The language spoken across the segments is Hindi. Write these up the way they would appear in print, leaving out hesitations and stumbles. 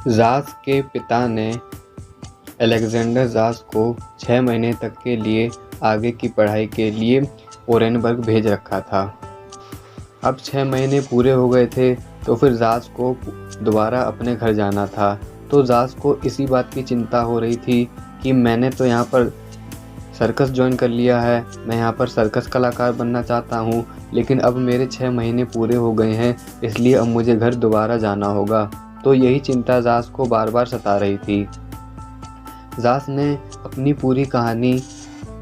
ज़ास के पिता ने अलेक्जेंडर ज़ास को 6 महीने तक के लिए आगे की पढ़ाई के लिए ओरेनबर्ग भेज रखा था। अब 6 महीने पूरे हो गए थे तो फिर ज़ास को दोबारा अपने घर जाना था। तो ज़ास को इसी बात की चिंता हो रही थी कि मैंने तो यहाँ पर सर्कस ज्वाइन कर लिया है, मैं यहाँ पर सर्कस कलाकार बनना चाहता हूँ, लेकिन अब मेरे 6 महीने पूरे हो गए हैं, इसलिए अब मुझे घर दोबारा जाना होगा। तो यही चिंता ज़ास को बार बार सता रही थी। ज़ास ने अपनी पूरी कहानी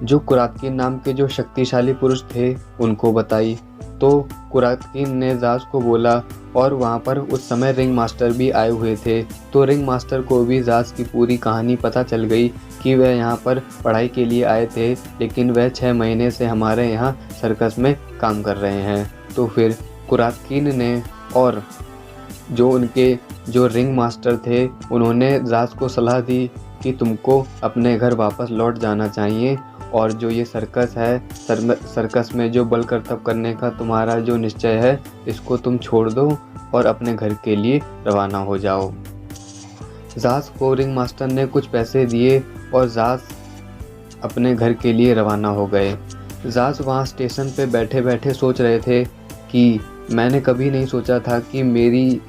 जो कुरातकीन नाम के जो शक्तिशाली पुरुष थे उनको बताई। तो कुरातकीन ने ज़ास को बोला, और वहाँ पर उस समय रिंग मास्टर भी आए हुए थे। तो रिंग मास्टर को भी ज़ास की पूरी कहानी पता चल गई कि वह यहाँ पर पढ़ाई के लिए आए थे, लेकिन वह 6 महीने से हमारे यहाँ सर्कस में काम कर रहे हैं। तो फिर कुरातकीन ने और जो उनके जो रिंग मास्टर थे उन्होंने ज़ास को सलाह दी कि तुमको अपने घर वापस लौट जाना चाहिए, और जो ये सर्कस है, सर्कस में जो बल करतब करने का तुम्हारा जो निश्चय है, इसको तुम छोड़ दो और अपने घर के लिए रवाना हो जाओ। ज़ास को रिंग मास्टर ने कुछ पैसे दिए और ज़ास अपने घर के लिए रवाना हो गए। ज़ास वहाँ स्टेशन पे बैठे बैठे सोच रहे थे कि मैंने कभी नहीं सोचा था कि मेरी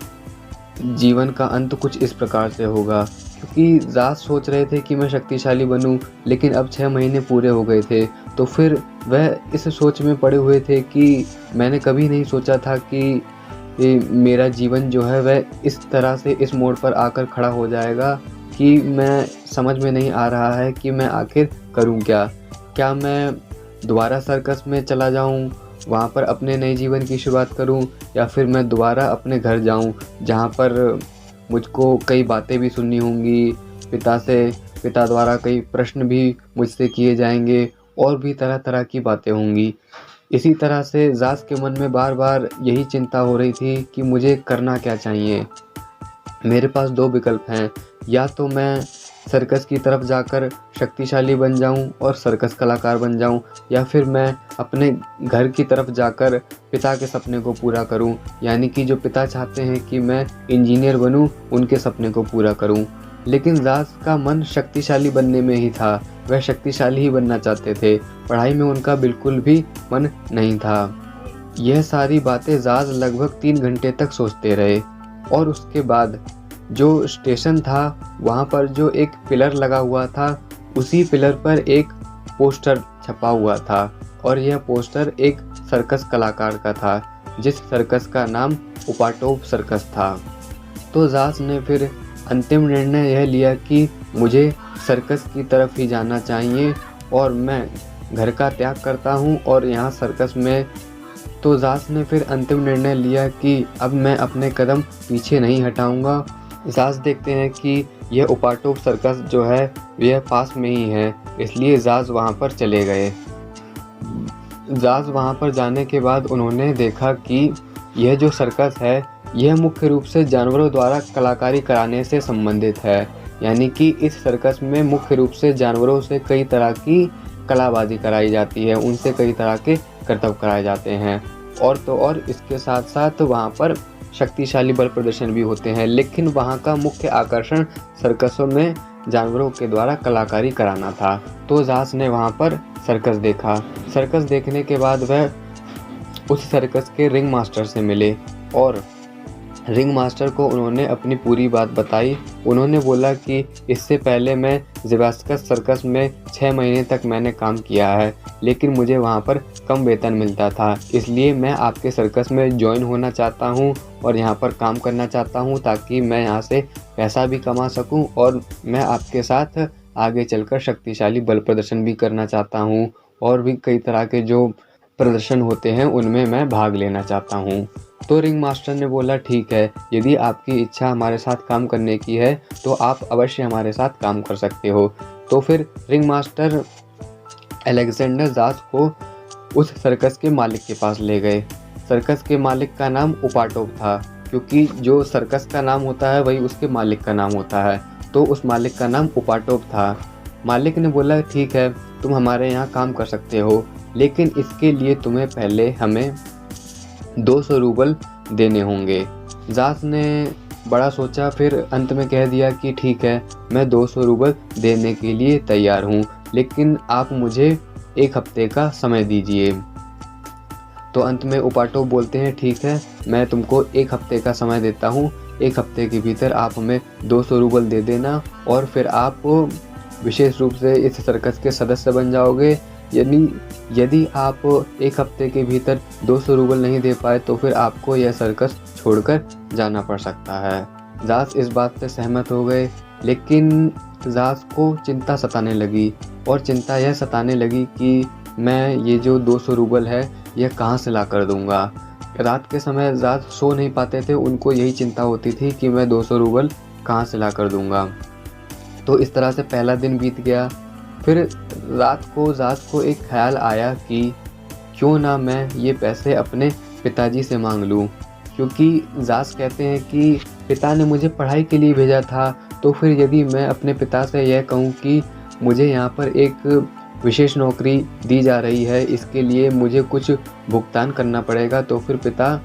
जीवन का अंत कुछ इस प्रकार से होगा, क्योंकि ज़ास सोच रहे थे कि मैं शक्तिशाली बनूं, लेकिन अब 6 महीने पूरे हो गए थे। तो फिर वह इस सोच में पड़े हुए थे कि मैंने कभी नहीं सोचा था कि मेरा जीवन जो है वह इस तरह से इस मोड़ पर आकर खड़ा हो जाएगा कि मैं समझ में नहीं आ रहा है कि मैं आखिर करूं क्या मैं दोबारा सर्कस में चला जाऊं, वहाँ पर अपने नए जीवन की शुरुआत करूं, या फिर मैं दोबारा अपने घर जाऊं जहाँ पर मुझको कई बातें भी सुननी होंगी, पिता द्वारा कई प्रश्न भी मुझसे किए जाएंगे और भी तरह तरह की बातें होंगी। इसी तरह से ज़ास के मन में बार बार यही चिंता हो रही थी कि मुझे करना क्या चाहिए। मेरे पास 2 विकल्प हैं, या तो मैं सर्कस की तरफ जाकर शक्तिशाली बन जाऊं और सर्कस कलाकार बन जाऊं, या फिर मैं अपने घर की तरफ जाकर पिता के सपने को पूरा करूं, यानी कि जो पिता चाहते हैं कि मैं इंजीनियर बनूं, उनके सपने को पूरा करूं। लेकिन ज़ास का मन शक्तिशाली बनने में ही था, वह शक्तिशाली ही बनना चाहते थे, पढ़ाई में उनका बिल्कुल भी मन नहीं था। यह सारी बातें ज़ास लगभग 3 घंटे तक सोचते रहे, और उसके बाद जो स्टेशन था वहाँ पर जो एक पिलर लगा हुआ था, उसी पिलर पर एक पोस्टर छपा हुआ था, और यह पोस्टर एक सर्कस कलाकार का था, जिस सर्कस का नाम उपाटोव सर्कस था। तो ज़ास ने फिर अंतिम निर्णय यह लिया कि मुझे सर्कस की तरफ ही जाना चाहिए और मैं घर का त्याग करता हूँ और यहाँ सर्कस में। तो ज़ास ने फिर अंतिम निर्णय लिया कि अब मैं अपने कदम पीछे नहीं हटाऊंगा। ज़ास देखते हैं कि यह उपाटोव सर्कस जो है यह पास में ही है, इसलिए ज़ास वहाँ पर चले गए। ज़ास वहाँ पर जाने के बाद उन्होंने देखा कि यह जो सर्कस है यह मुख्य रूप से जानवरों द्वारा कलाकारी कराने से संबंधित है, यानी कि इस सर्कस में मुख्य रूप से जानवरों से कई तरह की कलाबाजी कराई जाती है, उनसे कई तरह के करतब कराए जाते हैं, और तो और इसके साथ साथ वहाँ पर शक्तिशाली बल प्रदर्शन भी होते हैं। लेकिन वहाँ का मुख्य आकर्षण सर्कसों में जानवरों के द्वारा कलाकारी कराना था। तो ज़ास ने वहाँ पर सर्कस देखा। सर्कस देखने के बाद वह उस सर्कस के रिंग मास्टर से मिले, और रिंग मास्टर को उन्होंने अपनी पूरी बात बताई। उन्होंने बोला कि इससे पहले मैं ज़ेबास्कस सर्कस में 6 महीने तक मैंने काम किया है, लेकिन मुझे वहाँ पर कम वेतन मिलता था, इसलिए मैं आपके सर्कस में ज्वाइन होना चाहता हूँ और यहाँ पर काम करना चाहता हूँ, ताकि मैं यहाँ से पैसा भी कमा सकूँ और मैं आपके साथ आगे चलकर शक्तिशाली बल प्रदर्शन भी करना चाहता हूँ, और भी कई तरह के जो प्रदर्शन होते हैं उनमें मैं भाग लेना चाहता हूँ। तो रिंग मास्टर ने बोला, ठीक है, यदि आपकी इच्छा हमारे साथ काम करने की है तो आप अवश्य हमारे साथ काम कर सकते हो। तो फिर रिंग मास्टर अलेक्जेंडर ज़ास को उस सर्कस के मालिक के पास ले गए। सर्कस के मालिक का नाम उपाटोव था, क्योंकि जो सर्कस का नाम होता है वही उसके मालिक का नाम होता है, तो उस मालिक का नाम उपाटोव था। मालिक ने बोला, ठीक है, तुम हमारे यहाँ काम कर सकते हो, लेकिन इसके लिए तुम्हें पहले हमें 200 रूबल देने होंगे। ज़ास ने बड़ा सोचा, फिर अंत में कह दिया कि ठीक है, मैं 200 रूबल देने के लिए तैयार हूँ, लेकिन आप मुझे 1 हफ्ते का समय दीजिए। तो अंत में उपाटोव बोलते हैं ठीक है, मैं तुमको 1 हफ्ते का समय देता हूँ, 1 हफ्ते के भीतर आप हमें 200 रूबल दे देना और फिर आप विशेष रूप से इस सर्कस के सदस्य बन जाओगे। यदि आप 1 हफ्ते के भीतर 200 रूबल नहीं दे पाए तो फिर आपको यह सर्कस छोड़कर जाना पड़ सकता है। जास इस बात से सहमत हो गए, लेकिन जास को चिंता सताने लगी और चिंता यह सताने लगी कि मैं ये जो 200 रूबल है यह कहाँ से ला कर दूँगा। रात के समय जास सो नहीं पाते थे, उनको यही चिंता होती थी कि मैं 200 रूबल कहाँ से ला कर दूँगा। तो इस तरह से पहला दिन बीत गया। फिर रात को जास को एक ख्याल आया कि क्यों ना मैं ये पैसे अपने पिताजी से मांग लूँ, क्योंकि जास कहते हैं कि पिता ने मुझे पढ़ाई के लिए भेजा था, तो फिर यदि मैं अपने पिता से यह कहूँ कि मुझे यहाँ पर एक विशेष नौकरी दी जा रही है, इसके लिए मुझे कुछ भुगतान करना पड़ेगा, तो फिर पिता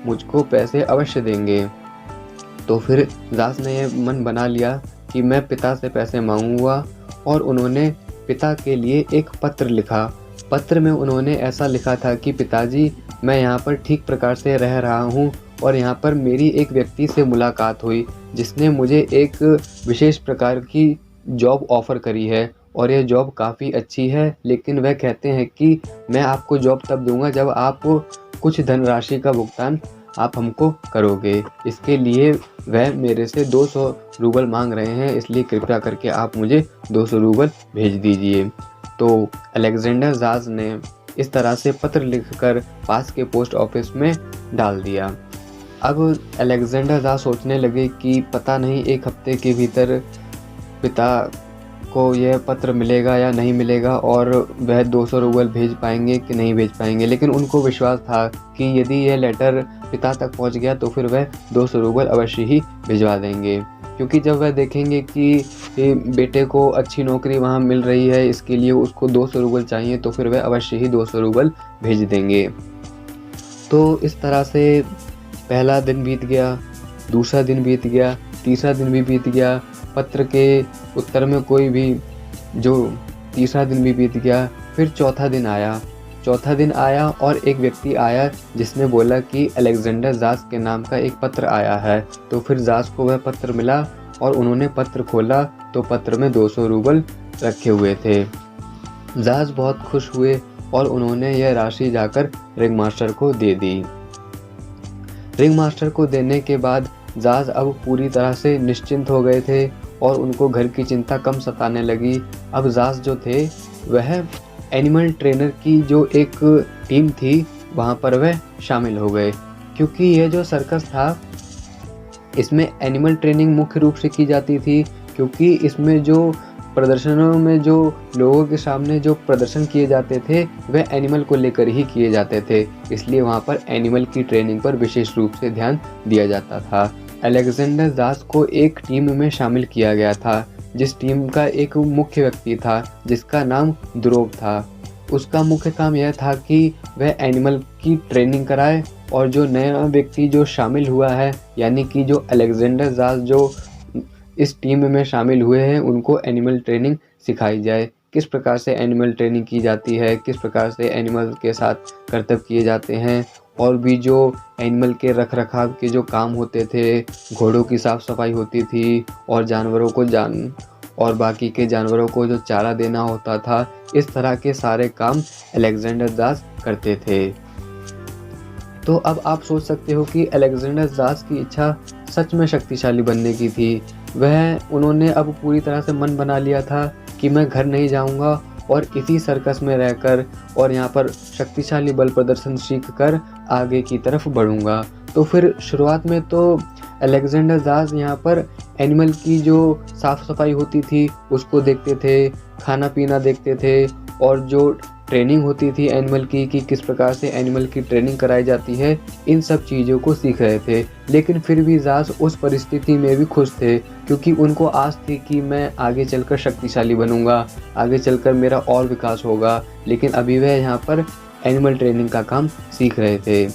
मुझको पैसे अवश्य देंगे। तो फिर जास ने यह मन बना लिया कि मैं पिता से पैसे मांगूंगा, और उन्होंने पिता के लिए एक पत्र लिखा। पत्र में उन्होंने ऐसा लिखा था कि पिताजी, मैं यहाँ पर ठीक प्रकार से रह रहा हूँ और यहाँ पर मेरी एक व्यक्ति से मुलाकात हुई जिसने मुझे एक विशेष प्रकार की जॉब ऑफ़र करी है और यह जॉब काफ़ी अच्छी है, लेकिन वह कहते हैं कि मैं आपको जॉब तब दूंगा जब आप कुछ धनराशि का भुगतान आप हमको करोगे। इसके लिए वह मेरे से 200 रूबल मांग रहे हैं, इसलिए कृपया करके आप मुझे 200 रूबल भेज दीजिए। तो अलेक्जेंडर जास ने इस तरह से पत्र लिखकर पास के पोस्ट ऑफिस में डाल दिया। अब अलेक्जेंडर जास सोचने लगे कि पता नहीं 1 हफ्ते के भीतर पिता को यह पत्र मिलेगा या नहीं मिलेगा और वह 200 रूबल भेज पाएंगे कि नहीं भेज पाएंगे, लेकिन उनको विश्वास था कि यदि यह लेटर पिता तक पहुंच गया तो फिर वह 200 रूबल अवश्य ही भिजवा देंगे, क्योंकि जब वह देखेंगे कि बेटे को अच्छी नौकरी वहां मिल रही है, इसके लिए उसको 200 रूबल चाहिए, तो फिर वह अवश्य ही 200 रूबल भेज देंगे। तो इस तरह से पहला दिन बीत गया, दूसरा दिन बीत गया, तीसरा दिन भी बीत गया, पत्र के उत्तर में कोई भी जो तीसरा दिन भी बीत गया। फिर चौथा दिन आया और एक व्यक्ति आया जिसने बोला कि अलेक्जेंडर जास के नाम का एक पत्र आया है। तो फिर जास को वह पत्र मिला और उन्होंने पत्र खोला तो पत्र में 200 रूबल रखे हुए थे। जास बहुत खुश हुए और उन्होंने यह राशि जाकर रिंग मास्टर को दे दी। रिंग मास्टर को देने के बाद जास अब पूरी तरह से निश्चिंत हो गए थे और उनको घर की चिंता कम सताने लगी। अब जास जो थे वह एनिमल ट्रेनर की जो एक टीम थी वहाँ पर वह शामिल हो गए, क्योंकि यह जो सर्कस था इसमें एनिमल ट्रेनिंग मुख्य रूप से की जाती थी, क्योंकि इसमें जो प्रदर्शनों में जो लोगों के सामने जो प्रदर्शन किए जाते थे वह एनिमल को लेकर ही किए जाते थे, इसलिए वहाँ पर एनिमल की ट्रेनिंग पर विशेष रूप से ध्यान दिया जाता था। अलेक्जेंडर जास को एक टीम में शामिल किया गया था, जिस टीम का एक मुख्य व्यक्ति था जिसका नाम द्रोव था। उसका मुख्य काम यह था कि वह एनिमल की ट्रेनिंग कराए और जो नया व्यक्ति जो शामिल हुआ है, यानी कि जो अलेक्जेंडर जास जो इस टीम में शामिल हुए हैं, उनको एनिमल ट्रेनिंग सिखाई जाए, किस प्रकार से एनिमल ट्रेनिंग की जाती है, किस प्रकार से एनिमल के साथ कर्तव्य किए जाते हैं, और भी जो एनिमल के रख रखाव के जो काम होते थे, घोड़ों की साफ़ सफाई होती थी और जानवरों को और बाकी के जानवरों को जो चारा देना होता था, इस तरह के सारे काम अलेक्जेंडर जास करते थे। तो अब आप सोच सकते हो कि अलेक्जेंडर जास की इच्छा सच में शक्तिशाली बनने की थी। उन्होंने अब पूरी तरह से मन बना लिया था कि मैं घर नहीं जाऊंगा और इसी सर्कस में रहकर और यहाँ पर शक्तिशाली बल प्रदर्शन सीख कर आगे की तरफ बढ़ूंगा। तो फिर शुरुआत में तो अलेक्जेंडर जास यहाँ पर एनिमल की जो साफ़ सफाई होती थी उसको देखते थे, खाना पीना देखते थे, और जो ट्रेनिंग होती थी एनिमल की कि किस प्रकार से एनिमल की ट्रेनिंग कराई जाती है, इन सब चीज़ों को सीख रहे थे। लेकिन फिर भी जास उस परिस्थिति में भी खुश थे, क्योंकि उनको आस थी कि मैं आगे चलकर शक्तिशाली बनूंगा, आगे चलकर मेरा और विकास होगा। लेकिन अभी वह यहाँ पर एनिमल ट्रेनिंग का काम सीख रहे थे।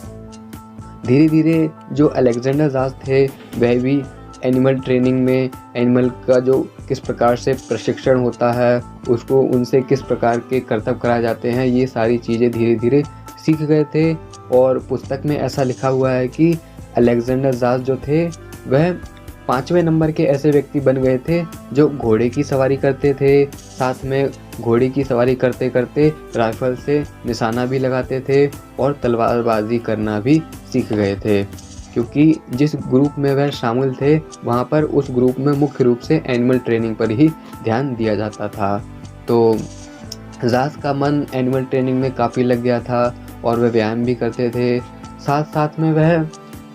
धीरे धीरे जो अलेक्जेंडर जाज थे वह भी एनिमल ट्रेनिंग में एनिमल का जो किस प्रकार से प्रशिक्षण होता है, उसको उनसे किस प्रकार के करतब कराए जाते हैं, ये सारी चीज़ें धीरे धीरे सीख गए थे। और पुस्तक में ऐसा लिखा हुआ है कि अलेक्जेंडर जाज जो थे वह 5वें नंबर के ऐसे व्यक्ति बन गए थे जो घोड़े की सवारी करते थे, साथ में घोड़े की सवारी करते करते राइफल से निशाना भी लगाते थे और तलवारबाजी करना भी सीख गए थे। क्योंकि जिस ग्रुप में वह शामिल थे वहाँ पर उस ग्रुप में मुख्य रूप से एनिमल ट्रेनिंग पर ही ध्यान दिया जाता था। तो जाज का मन एनिमल ट्रेनिंग में काफ़ी लग गया था और वह व्यायाम भी करते थे। साथ साथ में वह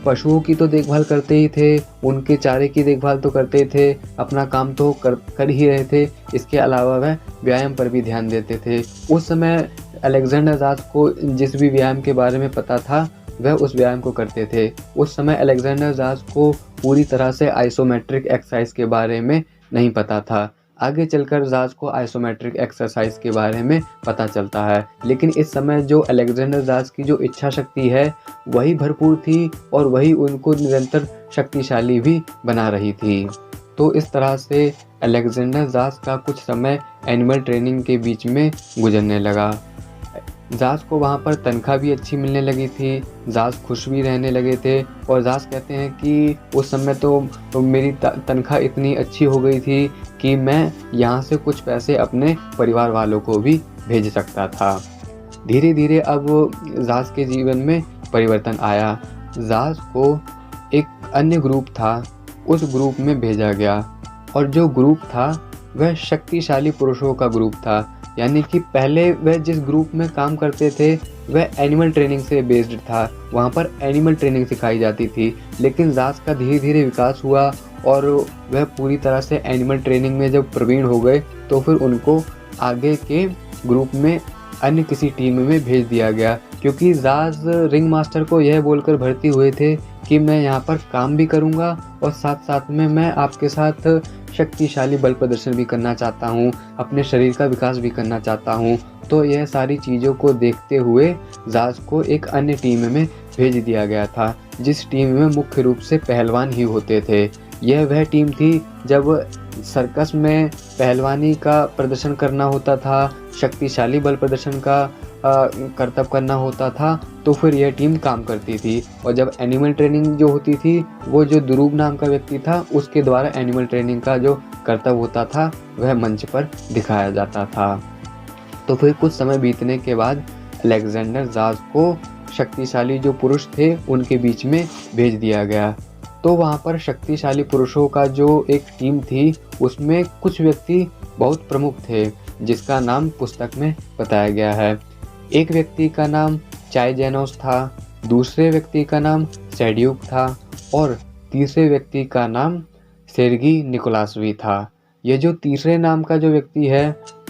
पशुओं की तो देखभाल करते ही थे, उनके चारे की देखभाल तो करते ही थे, अपना काम तो कर ही रहे थे। इसके अलावा वह व्यायाम पर भी ध्यान देते थे। उस समय अलेक्जेंडर जाज को जिस भी व्यायाम के बारे में पता था वह उस व्यायाम को करते थे। उस समय अलेक्जेंडर जाज को पूरी तरह से आइसोमेट्रिक एक्सरसाइज के बारे में नहीं पता था। आगे चलकर जाज को आइसोमेट्रिक एक्सरसाइज के बारे में पता चलता है, लेकिन इस समय जो अलेक्जेंडर जाज की जो इच्छा शक्ति है वही भरपूर थी और वही उनको निरंतर शक्तिशाली भी बना रही थी। तो इस तरह से अलेक्जेंडर जाज का कुछ समय एनिमल ट्रेनिंग के बीच में गुजरने लगा। जाज को वहाँ पर तनख्वाह भी अच्छी मिलने लगी थी, जाज खुश भी रहने लगे थे। और जाज कहते हैं कि उस समय तो मेरी तनख्वाह इतनी अच्छी हो गई थी कि मैं यहाँ से कुछ पैसे अपने परिवार वालों को भी भेज सकता था। धीरे धीरे अब जाज के जीवन में परिवर्तन आया। जाज को एक अन्य ग्रुप था, उस ग्रुप में भेजा गया और जो ग्रुप था वह शक्तिशाली पुरुषों का ग्रुप था। यानी कि पहले वह जिस ग्रुप में काम करते थे वह एनिमल ट्रेनिंग से बेस्ड था, वहाँ पर एनिमल ट्रेनिंग सिखाई जाती थी। लेकिन जाज का धीरे धीरे विकास हुआ और वह पूरी तरह से एनिमल ट्रेनिंग में जब प्रवीण हो गए तो फिर उनको आगे के ग्रुप में अन्य किसी टीम में भेज दिया गया। क्योंकि जाज रिंग मास्टर को यह बोलकर भर्ती हुए थे कि मैं यहाँ पर काम भी करूँगा और साथ साथ में मैं आपके साथ शक्तिशाली बल प्रदर्शन भी करना चाहता हूँ, अपने शरीर का विकास भी करना चाहता हूँ। तो यह सारी चीज़ों को देखते हुए जाज को एक अन्य टीम में भेज दिया गया था, जिस टीम में मुख्य रूप से पहलवान ही होते थे। यह वह टीम थी जब सर्कस में पहलवानी का प्रदर्शन करना होता था, शक्तिशाली बल प्रदर्शन का करतब करना होता था, तो फिर यह टीम काम करती थी। और जब एनिमल ट्रेनिंग जो होती थी वो जो ध्रुव नाम का व्यक्ति था उसके द्वारा एनिमल ट्रेनिंग का जो करतब होता था वह मंच पर दिखाया जाता था। तो फिर कुछ समय बीतने के बाद अलेक्जेंडर जाज को शक्तिशाली जो पुरुष थे उनके बीच में भेज दिया गया। तो वहाँ पर शक्तिशाली पुरुषों का जो एक टीम थी उसमें कुछ व्यक्ति बहुत प्रमुख थे जिसका नाम पुस्तक में बताया गया है। एक व्यक्ति का नाम चाइजेनोस था, दूसरे व्यक्ति का नाम सेड्यूक था और तीसरे व्यक्ति का नाम सेर्गी निकोलासवी था। ये जो तीसरे नाम का जो व्यक्ति है,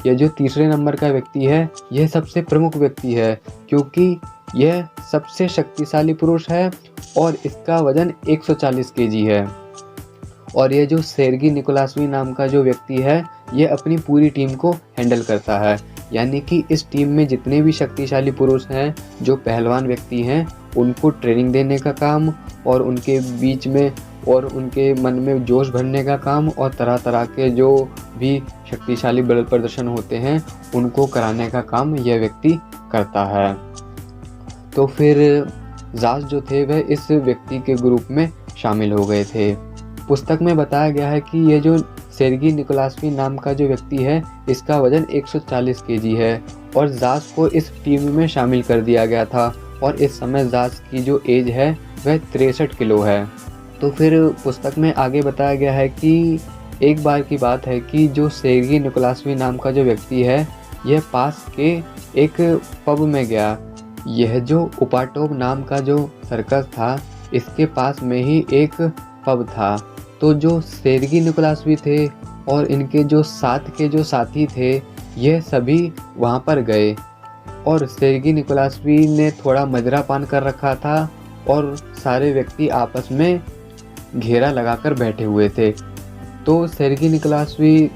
ये जो तीसरे नंबर का व्यक्ति है, यह सबसे प्रमुख व्यक्ति है क्योंकि यह सबसे शक्तिशाली पुरुष है और इसका वजन 140 केजी है। और ये जो सेर्गी निकोलासवी नाम का जो व्यक्ति है ये अपनी पूरी टीम को हैंडल करता है। यानी कि इस टीम में जितने भी शक्तिशाली पुरुष हैं, जो पहलवान व्यक्ति हैं, उनको ट्रेनिंग देने का काम और उनके बीच में और उनके मन में जोश भरने का काम और तरह तरह के जो भी शक्तिशाली बल प्रदर्शन होते हैं उनको कराने का काम यह व्यक्ति करता है। तो फिर जाज जो थे वह इस व्यक्ति के ग्रुप में शामिल हो गए थे। पुस्तक में बताया गया है कि ये जो सेर्गी निकोलासवी नाम का जो व्यक्ति है इसका वजन 140 केजी है और जाज को इस टीम में शामिल कर दिया गया था और इस समय जाज की जो एज है वह 63 किलो है। तो फिर पुस्तक में आगे बताया गया है कि एक बार की बात है कि जो सेर्गी निकोलासवी नाम का जो व्यक्ति है यह पास के एक पब में गया। यह जो उपाटोव नाम का जो सर्कस था इसके पास में ही एक पब था। तो जो सेर्गी निकोलासवी थे और इनके जो साथ के जो साथी थे यह सभी वहाँ पर गए और सेर्गी निकोलासवी ने थोड़ा मदिरा पान कर रखा था और सारे व्यक्ति आपस में घेरा लगाकर बैठे हुए थे। तो सेर्गी निकोलासवी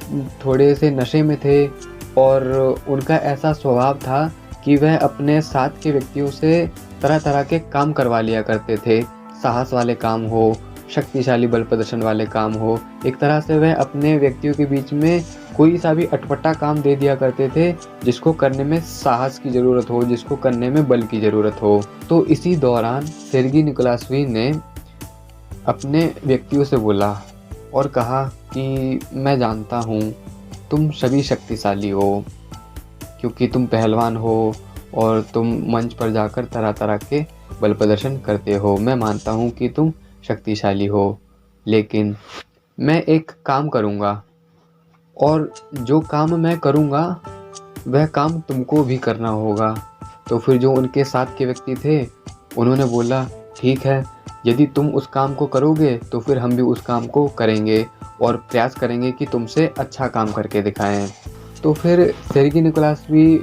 थोड़े से नशे में थे और उनका ऐसा स्वभाव था कि वह अपने साथ के व्यक्तियों से तरह तरह के काम करवा लिया करते थे। साहस वाले काम हो, शक्तिशाली बल प्रदर्शन वाले काम हो, एक तरह से वह अपने व्यक्तियों के बीच में कोई सा भी अटपटा काम दे दिया करते थे जिसको करने में साहस की ज़रूरत हो, जिसको करने में बल की ज़रूरत हो। तो इसी दौरान सेर्गी निकोलासवी ने अपने व्यक्तियों से बोला और कहा कि मैं जानता हूँ तुम सभी शक्तिशाली हो, क्योंकि तुम पहलवान हो और तुम मंच पर जाकर तरह तरह के बल प्रदर्शन करते हो। मैं मानता हूँ कि तुम शक्तिशाली हो, लेकिन मैं एक काम करूँगा और जो काम मैं करूँगा वह काम तुमको भी करना होगा। तो फिर जो उनके साथ के व्यक्ति थे उन्होंने बोला, ठीक है, यदि तुम उस काम को करोगे तो फिर हम भी उस काम को करेंगे और प्रयास करेंगे कि तुमसे अच्छा काम करके दिखाएं। तो फिर सेर्गी निकोलासवी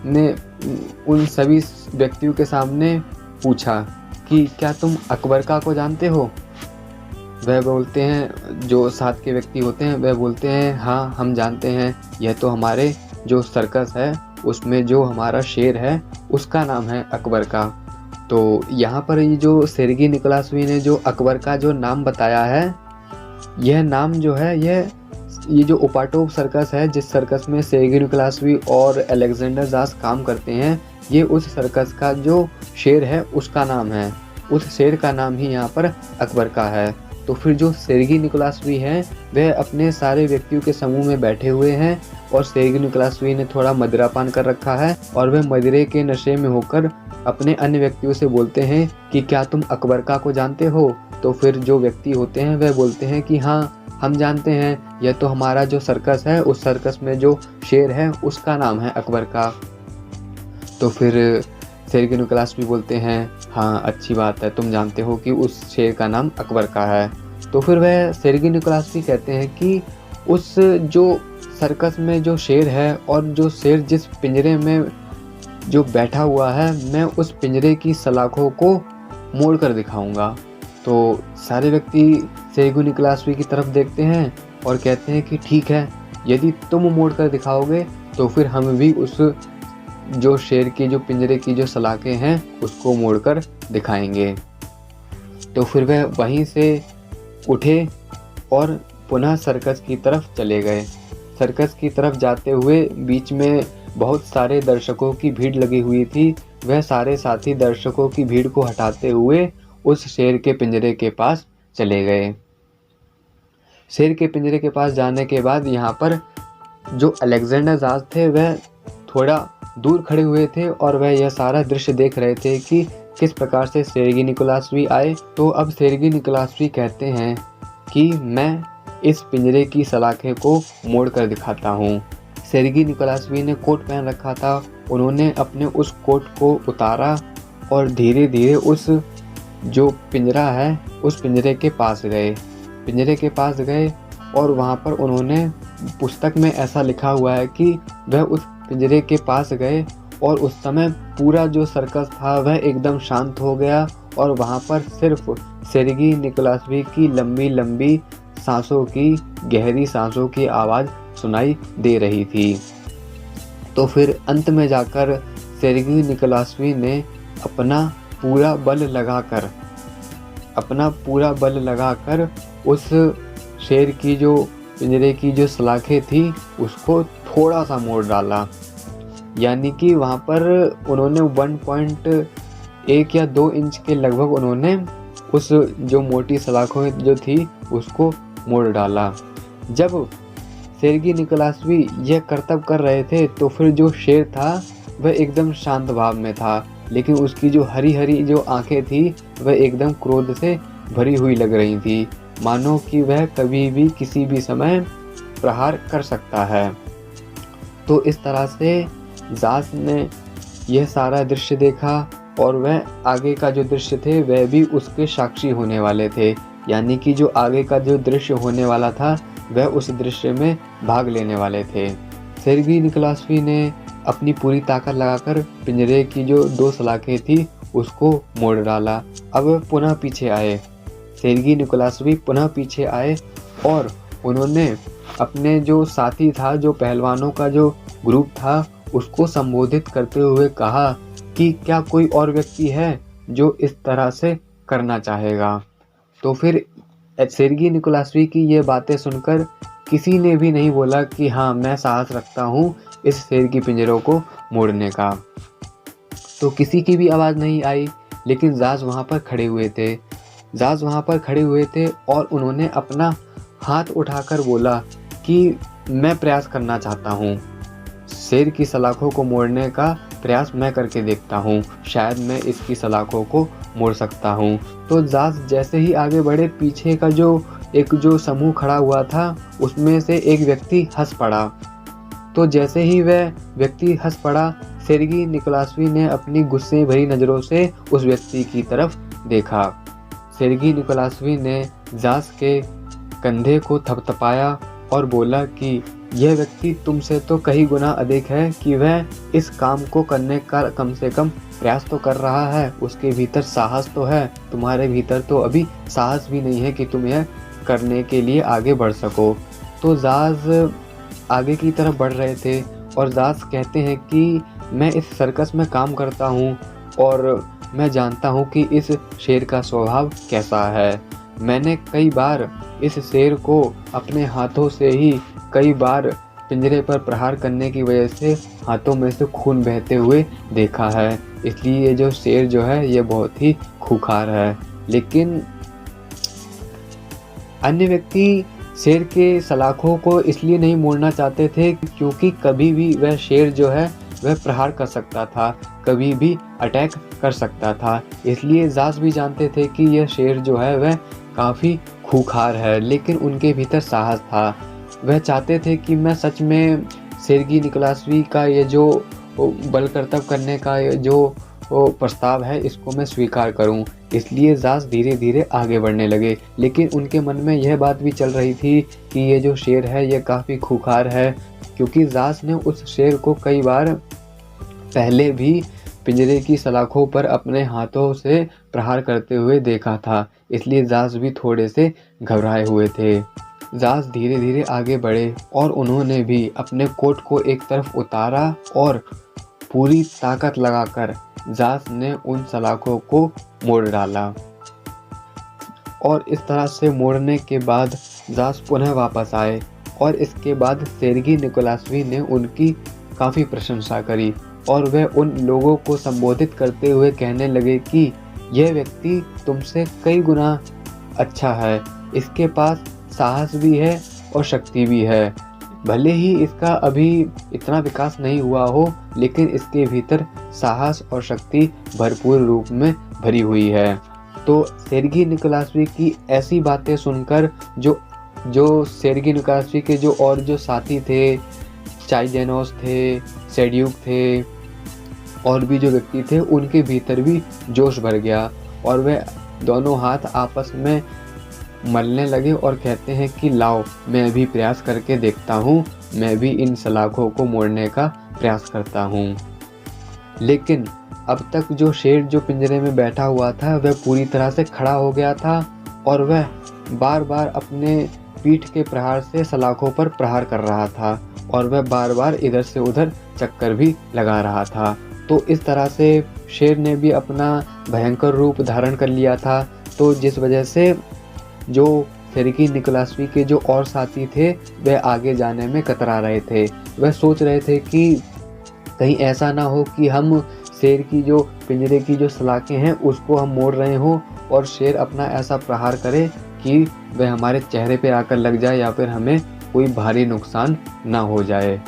ने उन सभी व्यक्तियों के सामने पूछा कि क्या तुम अकबरका को जानते हो? वह बोलते हैं, जो साथ के व्यक्ति होते हैं वह बोलते हैं, हाँ हम जानते हैं, यह तो हमारे जो सर्कस है उसमें जो हमारा शेर है उसका नाम है अकबरका। तो यहाँ पर ये जो सेर्गी निकोलासवी ने जो अकबरका जो नाम बताया है, यह नाम जो है ये जो उपाटोव सर्कस है, जिस सर्कस में सेर्गी निकोलासवी और अलेक्जेंडर ज़ास काम करते हैं, ये उस सर्कस का जो शेर है उसका नाम है। उस शेर का नाम ही यहाँ पर अकबरका है। तो फिर जो सेर्गी निकोलासवी हैं वह अपने सारे व्यक्तियों के समूह में बैठे हुए हैं और सेर्गी निकोलासवी ने थोड़ा मदिरा पान कर रखा है और वह मदिरे के नशे में होकर अपने अन्य व्यक्तियों से बोलते हैं कि क्या तुम अकबरका को जानते हो? तो फिर जो व्यक्ति होते हैं वह बोलते हैं कि हाँ हम जानते हैं, यह तो हमारा जो सर्कस है उस सर्कस में जो शेर है उसका नाम है अकबरका। तो फिर सेर्गी निकोलासवी बोलते हैं, हाँ अच्छी बात है, तुम जानते हो कि उस शेर का नाम अकबरका है। तो फिर वह सेर्गी निकोलासवी कहते हैं कि उस जो सर्कस में जो शेर है और जो शेर जिस पिंजरे में जो बैठा हुआ है, मैं उस पिंजरे की सलाखों को मोड़ कर दिखाऊंगा। तो सारे व्यक्ति सेर्गी निकोलासवी की तरफ देखते हैं और कहते हैं कि ठीक है, यदि तुम मोड़ कर दिखाओगे तो फिर हम भी उस जो शेर की जो पिंजरे की जो सलाखें हैं उसको मोड़कर दिखाएंगे। तो फिर वह वहीं से उठे और पुनः सर्कस की तरफ चले गए। सर्कस की तरफ जाते हुए बीच में बहुत सारे दर्शकों की भीड़ लगी हुई थी। वह सारे साथी दर्शकों की भीड़ को हटाते हुए उस शेर के पिंजरे के पास चले गए। शेर के पिंजरे के पास जाने के बाद यहाँ पर जो अलेक्जेंडर ज़ास थे वह थोड़ा दूर खड़े हुए थे और वह यह सारा दृश्य देख रहे थे कि किस प्रकार से सेर्गी निकोलासवी आए। तो अब सेर्गी निकोलासवी कहते हैं कि मैं इस पिंजरे की सलाखें को मोड़ कर दिखाता हूँ। सेर्गी निकोलासवी ने कोट पहन रखा था, उन्होंने अपने उस कोट को उतारा और धीरे धीरे उस जो पिंजरा है उस पिंजरे के पास गए। पिंजरे के पास गए और वहाँ पर उन्होंने, पुस्तक में ऐसा लिखा हुआ है कि वह उस पिंजरे के पास गए और उस समय पूरा जो सर्कस था वह एकदम शांत हो गया और वहाँ पर सिर्फ सेर्गी निकोलासवी की लंबी लंबी सांसों की, गहरी सांसों की आवाज़ सुनाई दे रही थी। तो फिर अंत में जाकर सेर्गी निकोलासवी ने अपना पूरा बल लगाकर उस शेर की जो पिंजरे की जो सलाखें थी उसको थोड़ा सा मोड़ डाला। यानी कि वहाँ पर उन्होंने 1.1 या 2 इंच के लगभग उन्होंने उस जो मोटी सलाखों जो थी उसको मोड़ डाला। जब सेर्गी निकोलासवी यह करतब कर रहे थे तो फिर जो शेर था वह एकदम शांत भाव में था, लेकिन उसकी जो हरी हरी जो आंखें थी वह एकदम क्रोध से भरी हुई लग रही थी, मानो कि वह कभी भी किसी भी समय प्रहार कर सकता है। तो इस तरह से ज़ास ने यह सारा दृश्य देखा और वह आगे का जो दृश्य थे वह भी उसके साक्षी होने वाले थे। यानी कि जो आगे का जो दृश्य होने वाला था वह उस दृश्य में भाग लेने वाले थे। सेर्गी निकोलासवी ने अपनी पूरी ताकत लगाकर पिंजरे की जो 2 सलाखें थी उसको मोड़ डाला। अब पुनः पीछे आए, सेर्गी निकोलासवी पुनः पीछे आए और उन्होंने अपने जो साथी था, जो पहलवानों का जो ग्रुप था, उसको संबोधित करते हुए कहा कि क्या कोई और व्यक्ति है जो इस तरह से करना चाहेगा। तो फिर सेर्गी निकोलास्वी की ये बातें सुनकर किसी ने भी नहीं बोला कि हाँ, मैं साहस रखता हूँ इस शेर की पिंजरों को मोड़ने का। तो किसी की भी आवाज़ नहीं आई, लेकिन जाज वहाँ पर खड़े हुए थे। जाज वहाँ पर खड़े हुए थे और उन्होंने अपना हाथ उठाकर बोला कि मैं प्रयास करना चाहता हूँ, शेर की सलाखों को मोड़ने का प्रयास मैं करके देखता हूँ, शायद मैं इसकी सलाखों को मोड़ सकता हूँ। तो जाज जैसे ही आगे बढ़े, पीछे का जो समूह खड़ा हुआ था उसमें से एक व्यक्ति हंस पड़ा। तो जैसे ही वह व्यक्ति हंस पड़ा, सेर्गी निकोलास्वी ने अपनी गुस्से भरी नज़रों से उस व्यक्ति की तरफ देखा। सेर्गी निकोलास्वी ने जाज के कंधे को थपथपाया और बोला कि यह व्यक्ति तुमसे तो कई गुना अधिक है कि वह इस काम को करने का कम से कम प्रयास तो कर रहा है, उसके भीतर साहस तो है, तुम्हारे भीतर तो अभी साहस भी नहीं है कि तुम यह करने के लिए आगे बढ़ सको। तो जाज आगे की तरफ बढ़ रहे थे और जाज कहते हैं कि मैं इस सर्कस में काम करता हूँ और मैं जानता हूँ कि इस शेर का स्वभाव कैसा है। मैंने कई बार इस शेर को अपने हाथों से ही कई बार पिंजरे पर प्रहार करने की वजह से हाथों में से खून बहते हुए देखा है, इसलिए ये जो शेर जो है ये बहुत ही खूंखार है। लेकिन अन्य व्यक्ति शेर के सलाखों को इसलिए नहीं मोड़ना चाहते थे क्योंकि कभी भी वह शेर जो है वह प्रहार कर सकता था, कभी भी अटैक कर सकता था। इसलिए जाज भी जानते थे कि यह शेर जो है वह काफ़ी खूंखार है, लेकिन उनके भीतर साहस था। वह चाहते थे कि मैं सच में सेर्गी निकोलास्वी का ये जो बल करतब करने का ये जो प्रस्ताव है इसको मैं स्वीकार करूं। इसलिए जाज धीरे धीरे आगे बढ़ने लगे, लेकिन उनके मन में यह बात भी चल रही थी कि ये जो शेर है ये काफ़ी खूंखार है, क्योंकि जाज ने उस शेर को कई बार पहले भी पिंजरे की सलाखों पर अपने हाथों से प्रहार करते हुए देखा था। इसलिए जाज भी थोड़े से घबराए हुए थे। जाज धीरे धीरे आगे बढ़े और उन्होंने भी अपने कोट को एक तरफ उतारा और पूरी ताकत लगाकर जाज ने उन सलाखों को मोड़ डाला। और इस तरह से मोड़ने के बाद जाज पुनः वापस आए और इसके बाद सेर्गी निकोलास्वी ने उनकी काफ़ी प्रशंसा करी और वह उन लोगों को संबोधित करते हुए कहने लगे कि यह व्यक्ति तुमसे कई गुना अच्छा है, इसके पास साहस भी है और शक्ति भी है। भले ही इसका अभी इतना विकास नहीं हुआ हो, लेकिन इसके भीतर साहस और शक्ति भरपूर रूप में भरी हुई है। तो सेर्गी निकोलास्वी की ऐसी बातें सुनकर जो सेर्गी निकोलास्वी के जो और जो साथी थे, चाइजेनोस थे, सेड्यूक थे और भी जो व्यक्ति थे, उनके भीतर भी जोश भर गया और वे दोनों हाथ आपस में मलने लगे और कहते हैं कि लाओ, मैं भी प्रयास करके देखता हूँ, मैं भी इन सलाखों को मोड़ने का प्रयास करता हूँ। लेकिन अब तक जो शेर जो पिंजरे में बैठा हुआ था वह पूरी तरह से खड़ा हो गया था और वह बार बार अपने पीठ के प्रहार से सलाखों पर प्रहार कर रहा था और वह बार बार इधर से उधर चक्कर भी लगा रहा था। तो इस तरह से शेर ने भी अपना भयंकर रूप धारण कर लिया था। तो जिस वजह से जो सेर्गी निकोलास्वी के जो और साथी थे वह आगे जाने में कतरा रहे थे। वह सोच रहे थे कि कहीं ऐसा ना हो कि हम शेर की जो पिंजरे की जो सलाखें हैं उसको हम मोड़ रहे हों और शेर अपना ऐसा प्रहार करे कि वह हमारे चेहरे पे आकर लग जाए या फिर हमें कोई भारी नुकसान ना हो जाए।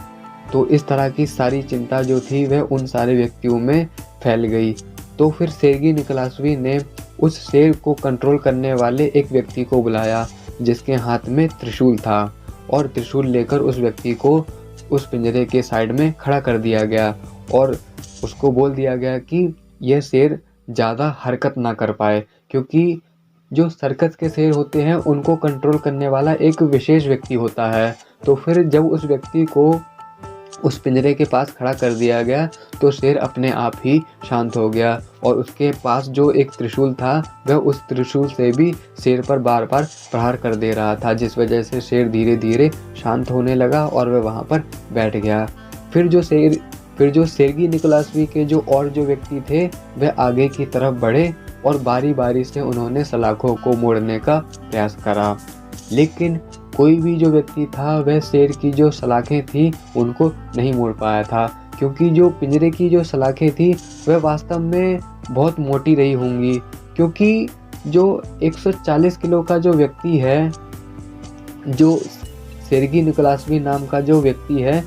तो इस तरह की सारी चिंता जो थी वह उन सारे व्यक्तियों में फैल गई। तो फिर सेर्गी निकोलास्वी ने उस शेर को कंट्रोल करने वाले एक व्यक्ति को बुलाया जिसके हाथ में त्रिशूल था और त्रिशूल लेकर उस व्यक्ति को उस पिंजरे के साइड में खड़ा कर दिया गया और उसको बोल दिया गया कि यह शेर ज़्यादा हरकत ना कर पाए, क्योंकि जो सर्कस के शेर होते हैं उनको कंट्रोल करने वाला एक विशेष व्यक्ति होता है। तो फिर जब उस व्यक्ति को उस पिंजरे के पास खड़ा कर दिया गया तो शेर अपने आप ही शांत हो गया और उसके पास जो एक त्रिशूल था वह उस त्रिशूल से भी शेर पर बार बार प्रहार कर दे रहा था, जिस वजह से शेर धीरे धीरे शांत होने लगा और वह वहाँ पर बैठ गया। फिर जो शेर फिर जो सेर्गी निकोलासवी के जो और जो व्यक्ति थे वह आगे की तरफ बढ़े और बारी बारी से उन्होंने सलाखों को मोड़ने का प्रयास करा, लेकिन कोई भी जो व्यक्ति था वह शेर की जो सलाखें थी उनको नहीं मोड़ पाया था, क्योंकि जो पिंजरे की जो सलाखें थी वह वास्तव में बहुत मोटी रही होंगी, क्योंकि जो 140 किलो का जो व्यक्ति है, जो सेर्गी निकोलासवी नाम का जो व्यक्ति है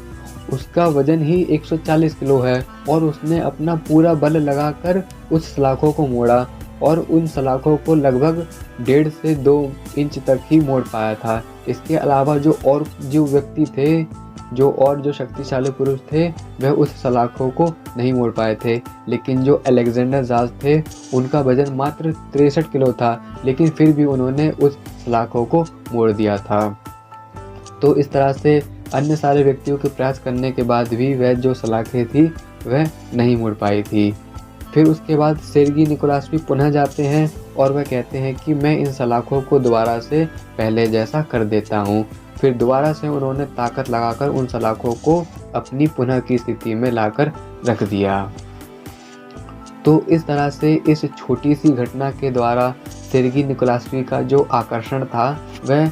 उसका वजन ही 140 किलो है और उसने अपना पूरा बल लगाकर उस सलाखों को मोड़ा और उन सलाखों को लगभग 1.5 से 2 इंच तक ही मोड़ पाया था। इसके अलावा जो और जो व्यक्ति थे, जो और जो शक्तिशाली पुरुष थे, वह उस सलाखों को नहीं मोड़ पाए थे, लेकिन जो अलेक्जेंडर जाज थे उनका वजन मात्र 63 किलो था, लेकिन फिर भी उन्होंने उस सलाखों को मोड़ दिया था। तो इस तरह से अन्य सारे व्यक्तियों के प्रयास करने के बाद भी वह जो सलाखें थी वह नहीं मुड़ पाई थी। फिर उसके बाद सेर्गी निकोलासवी पुनः जाते हैं और वह कहते हैं कि मैं इन सलाखों को दोबारा से पहले जैसा कर देता हूँ। फिर दोबारा से उन्होंने ताकत लगाकर उन सलाखों को अपनी पुनः की स्थिति में लाकर रख दिया। तो इस तरह से इस छोटी सी घटना के द्वारा सेर्गी निकोलासवी का जो आकर्षण था वह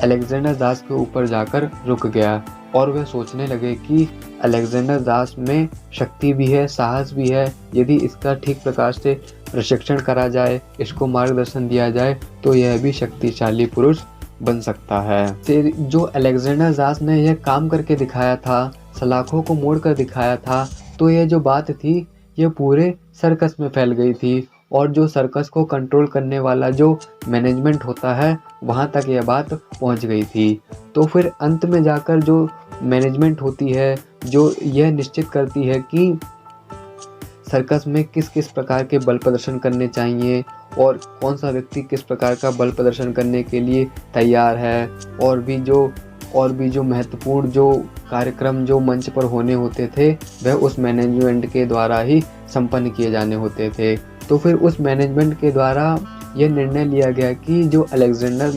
अलेक्जेंडर जास के ऊपर जाकर रुक गया और वह सोचने लगे कि अलेक्जेंडर जास में शक्ति भी है, साहस भी है, यदि इसका ठीक प्रकार से प्रशिक्षण करा जाए, इसको मार्गदर्शन दिया जाए तो यह भी शक्तिशाली पुरुष बन सकता है। जो अलेक्जेंडर जास ने यह काम करके दिखाया था, सलाखों को मोड़ कर दिखाया था, तो यह जो बात थी यह पूरे सर्कस में फैल गई थी और जो सर्कस को कंट्रोल करने वाला जो मैनेजमेंट होता है वहाँ तक यह बात पहुँच गई थी। तो फिर अंत में जाकर जो मैनेजमेंट होती है, जो यह निश्चित करती है कि सर्कस में किस किस प्रकार के बल प्रदर्शन करने चाहिए और कौन सा व्यक्ति किस प्रकार का बल प्रदर्शन करने के लिए तैयार है, और भी जो महत्वपूर्ण जो कार्यक्रम जो मंच पर होने होते थे वह उस मैनेजमेंट के द्वारा ही संपन्न किए जाने होते थे। तो फिर उस मैनेजमेंट के द्वारा यह निर्णय लिया गया कि जो अलेक्जेंडर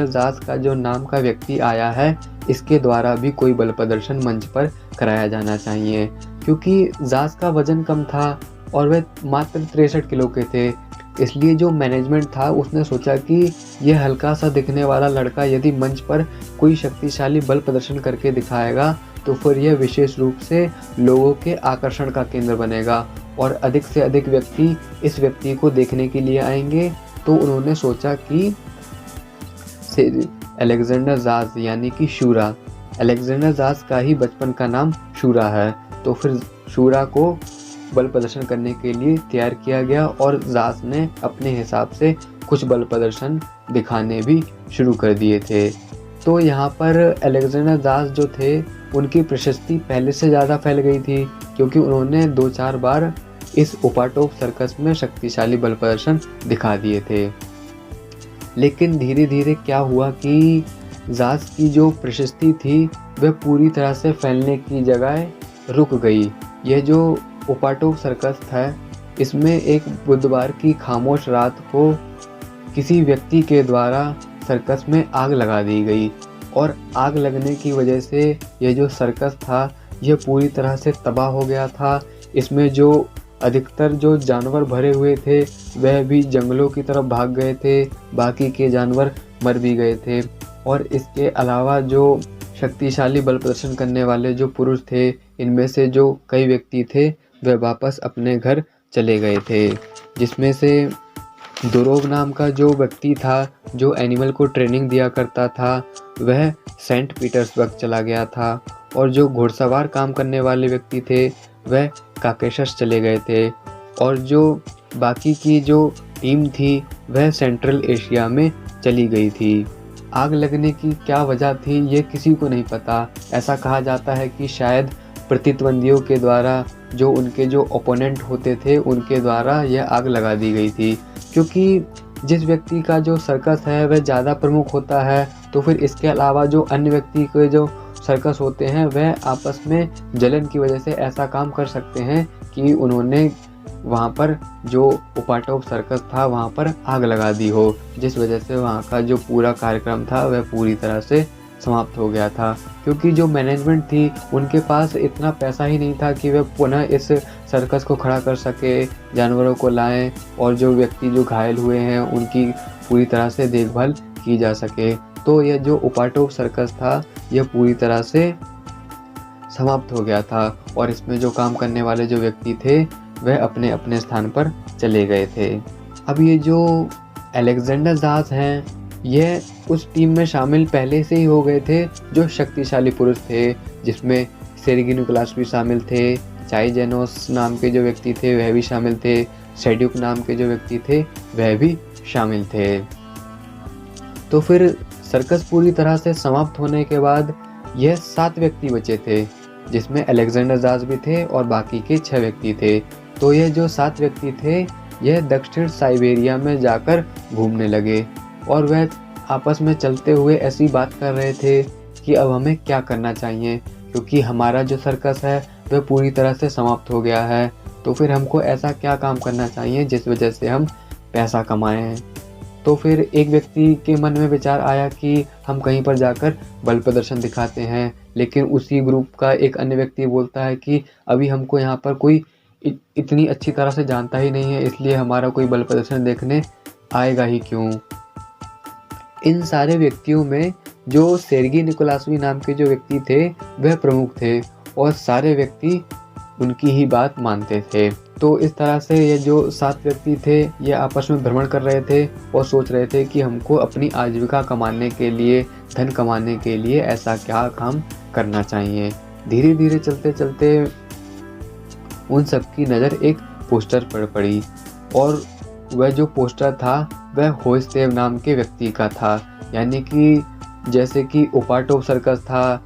जास का जो नाम का व्यक्ति आया है इसके द्वारा भी कोई बल प्रदर्शन मंच पर कराया जाना चाहिए, क्योंकि जास का वजन कम था और वह मात्र 63 किलो के थे। इसलिए जो मैनेजमेंट था उसने सोचा कि यह हल्का सा दिखने वाला लड़का यदि मंच पर कोई शक्तिशाली बल प्रदर्शन करके दिखाएगा तो फिर यह विशेष रूप से लोगों के आकर्षण का केंद्र बनेगा और अधिक से अधिक व्यक्ति इस व्यक्ति को देखने के लिए आएंगे। तो उन्होंने सोचा कि अलेक्जेंडर जास यानी कि शूरा, अलेक्जेंडर जास का ही बचपन का नाम शूरा है, तो फिर शूरा को बल प्रदर्शन करने के लिए तैयार किया गया और जास ने अपने हिसाब से कुछ बल प्रदर्शन दिखाने भी शुरू कर दिए थे। तो यहाँ पर अलेक्जेंडर जास जो थे उनकी प्रशस्ति पहले से ज़्यादा फैल गई थी, क्योंकि उन्होंने 2-4 बार इस उपाटोप सर्कस में शक्तिशाली बल प्रदर्शन दिखा दिए थे। लेकिन धीरे धीरे क्या हुआ कि जास की जो प्रशस्ति थी वह पूरी तरह से फैलने की जगह रुक गई। यह जो उपाटोप सर्कस था इसमें एक बुधवार की खामोश रात को किसी व्यक्ति के द्वारा सर्कस में आग लगा दी गई और आग लगने की वजह से यह जो सर्कस था यह पूरी तरह से तबाह हो गया था। इसमें जो अधिकतर जो जानवर भरे हुए थे वह भी जंगलों की तरफ भाग गए थे, बाकी के जानवर मर भी गए थे और इसके अलावा जो शक्तिशाली बल प्रदर्शन करने वाले जो पुरुष थे इनमें से जो कई व्यक्ति थे वह वापस अपने घर चले गए थे, जिसमें से दुरोग नाम का जो व्यक्ति था जो एनिमल को ट्रेनिंग दिया करता था वह सेंट पीटर्सबर्ग चला गया था और जो घुड़सवार काम करने वाले व्यक्ति थे वह काकेशस चले गए थे और जो बाकी की जो टीम थी वह सेंट्रल एशिया में चली गई थी। आग लगने की क्या वजह थी ये किसी को नहीं पता। ऐसा कहा जाता है कि शायद प्रतिद्वंदियों के द्वारा, जो उनके जो ओपोनेंट होते थे उनके द्वारा यह आग लगा दी गई थी, क्योंकि जिस व्यक्ति का जो सर्कस है वह ज़्यादा प्रमुख होता है तो फिर इसके अलावा जो अन्य व्यक्ति के जो सर्कस होते हैं वह आपस में जलन की वजह से ऐसा काम कर सकते हैं कि उन्होंने वहाँ पर जो उपाटोप सर्कस था वहाँ पर आग लगा दी हो, जिस वजह से वहाँ का जो पूरा कार्यक्रम था वह पूरी तरह से समाप्त हो गया था, क्योंकि जो मैनेजमेंट थी उनके पास इतना पैसा ही नहीं था कि वे पुनः इस सर्कस को खड़ा कर सके, जानवरों को लाएं और जो व्यक्ति जो घायल हुए हैं उनकी पूरी तरह से देखभाल की जा सके। तो यह जो उपाटोप सर्कस था यह पूरी तरह से समाप्त हो गया था और इसमें जो काम करने वाले जो व्यक्ति थे वह अपने अपने स्थान पर चले गए थे। अब ये जो अलेक्जेंडर ज़ास हैं यह उस टीम में शामिल पहले से ही हो गए थे जो शक्तिशाली पुरुष थे, जिसमें सेर्गी निकोलास भी शामिल थे, चाई जेनोस नाम के जो व्यक्ति थे वह भी शामिल थे, सेड्यूक नाम के जो व्यक्ति थे वह भी शामिल थे। तो फिर सर्कस पूरी तरह से समाप्त होने के बाद यह 7 व्यक्ति बचे थे, जिसमें अलेक्जेंडर ज़ास भी थे और बाकी के 6 व्यक्ति थे। तो यह जो 7 व्यक्ति थे यह दक्षिण साइबेरिया में जाकर घूमने लगे और वह आपस में चलते हुए ऐसी बात कर रहे थे कि अब हमें क्या करना चाहिए, क्योंकि हमारा जो सर्कस है वह पूरी तरह से समाप्त हो गया है। तो फिर हमको ऐसा क्या काम करना चाहिए जिस वजह से हम पैसा कमाएं। तो फिर एक व्यक्ति के मन में विचार आया कि हम कहीं पर जाकर बल प्रदर्शन दिखाते हैं, लेकिन उसी ग्रुप का एक अन्य व्यक्ति बोलता है कि अभी हमको यहाँ पर कोई इतनी अच्छी तरह से जानता ही नहीं है, इसलिए हमारा कोई बल प्रदर्शन देखने आएगा ही क्यों। इन सारे व्यक्तियों में जो सेर्गी निकोलासवी नाम के जो व्यक्ति थे वह प्रमुख थे और सारे व्यक्ति उनकी ही बात मानते थे। तो इस तरह से ये जो 7 व्यक्ति थे ये आपस में भ्रमण कर रहे थे और सोच रहे थे कि हमको अपनी आजीविका कमाने के लिए, धन कमाने के लिए ऐसा क्या काम करना चाहिए। धीरे धीरे चलते चलते उन सबकी नज़र एक पोस्टर पर पड़ी और वह जो पोस्टर था वह होइस्तेव नाम के व्यक्ति का था। यानी कि जैसे कि उपाटोप सर्कस था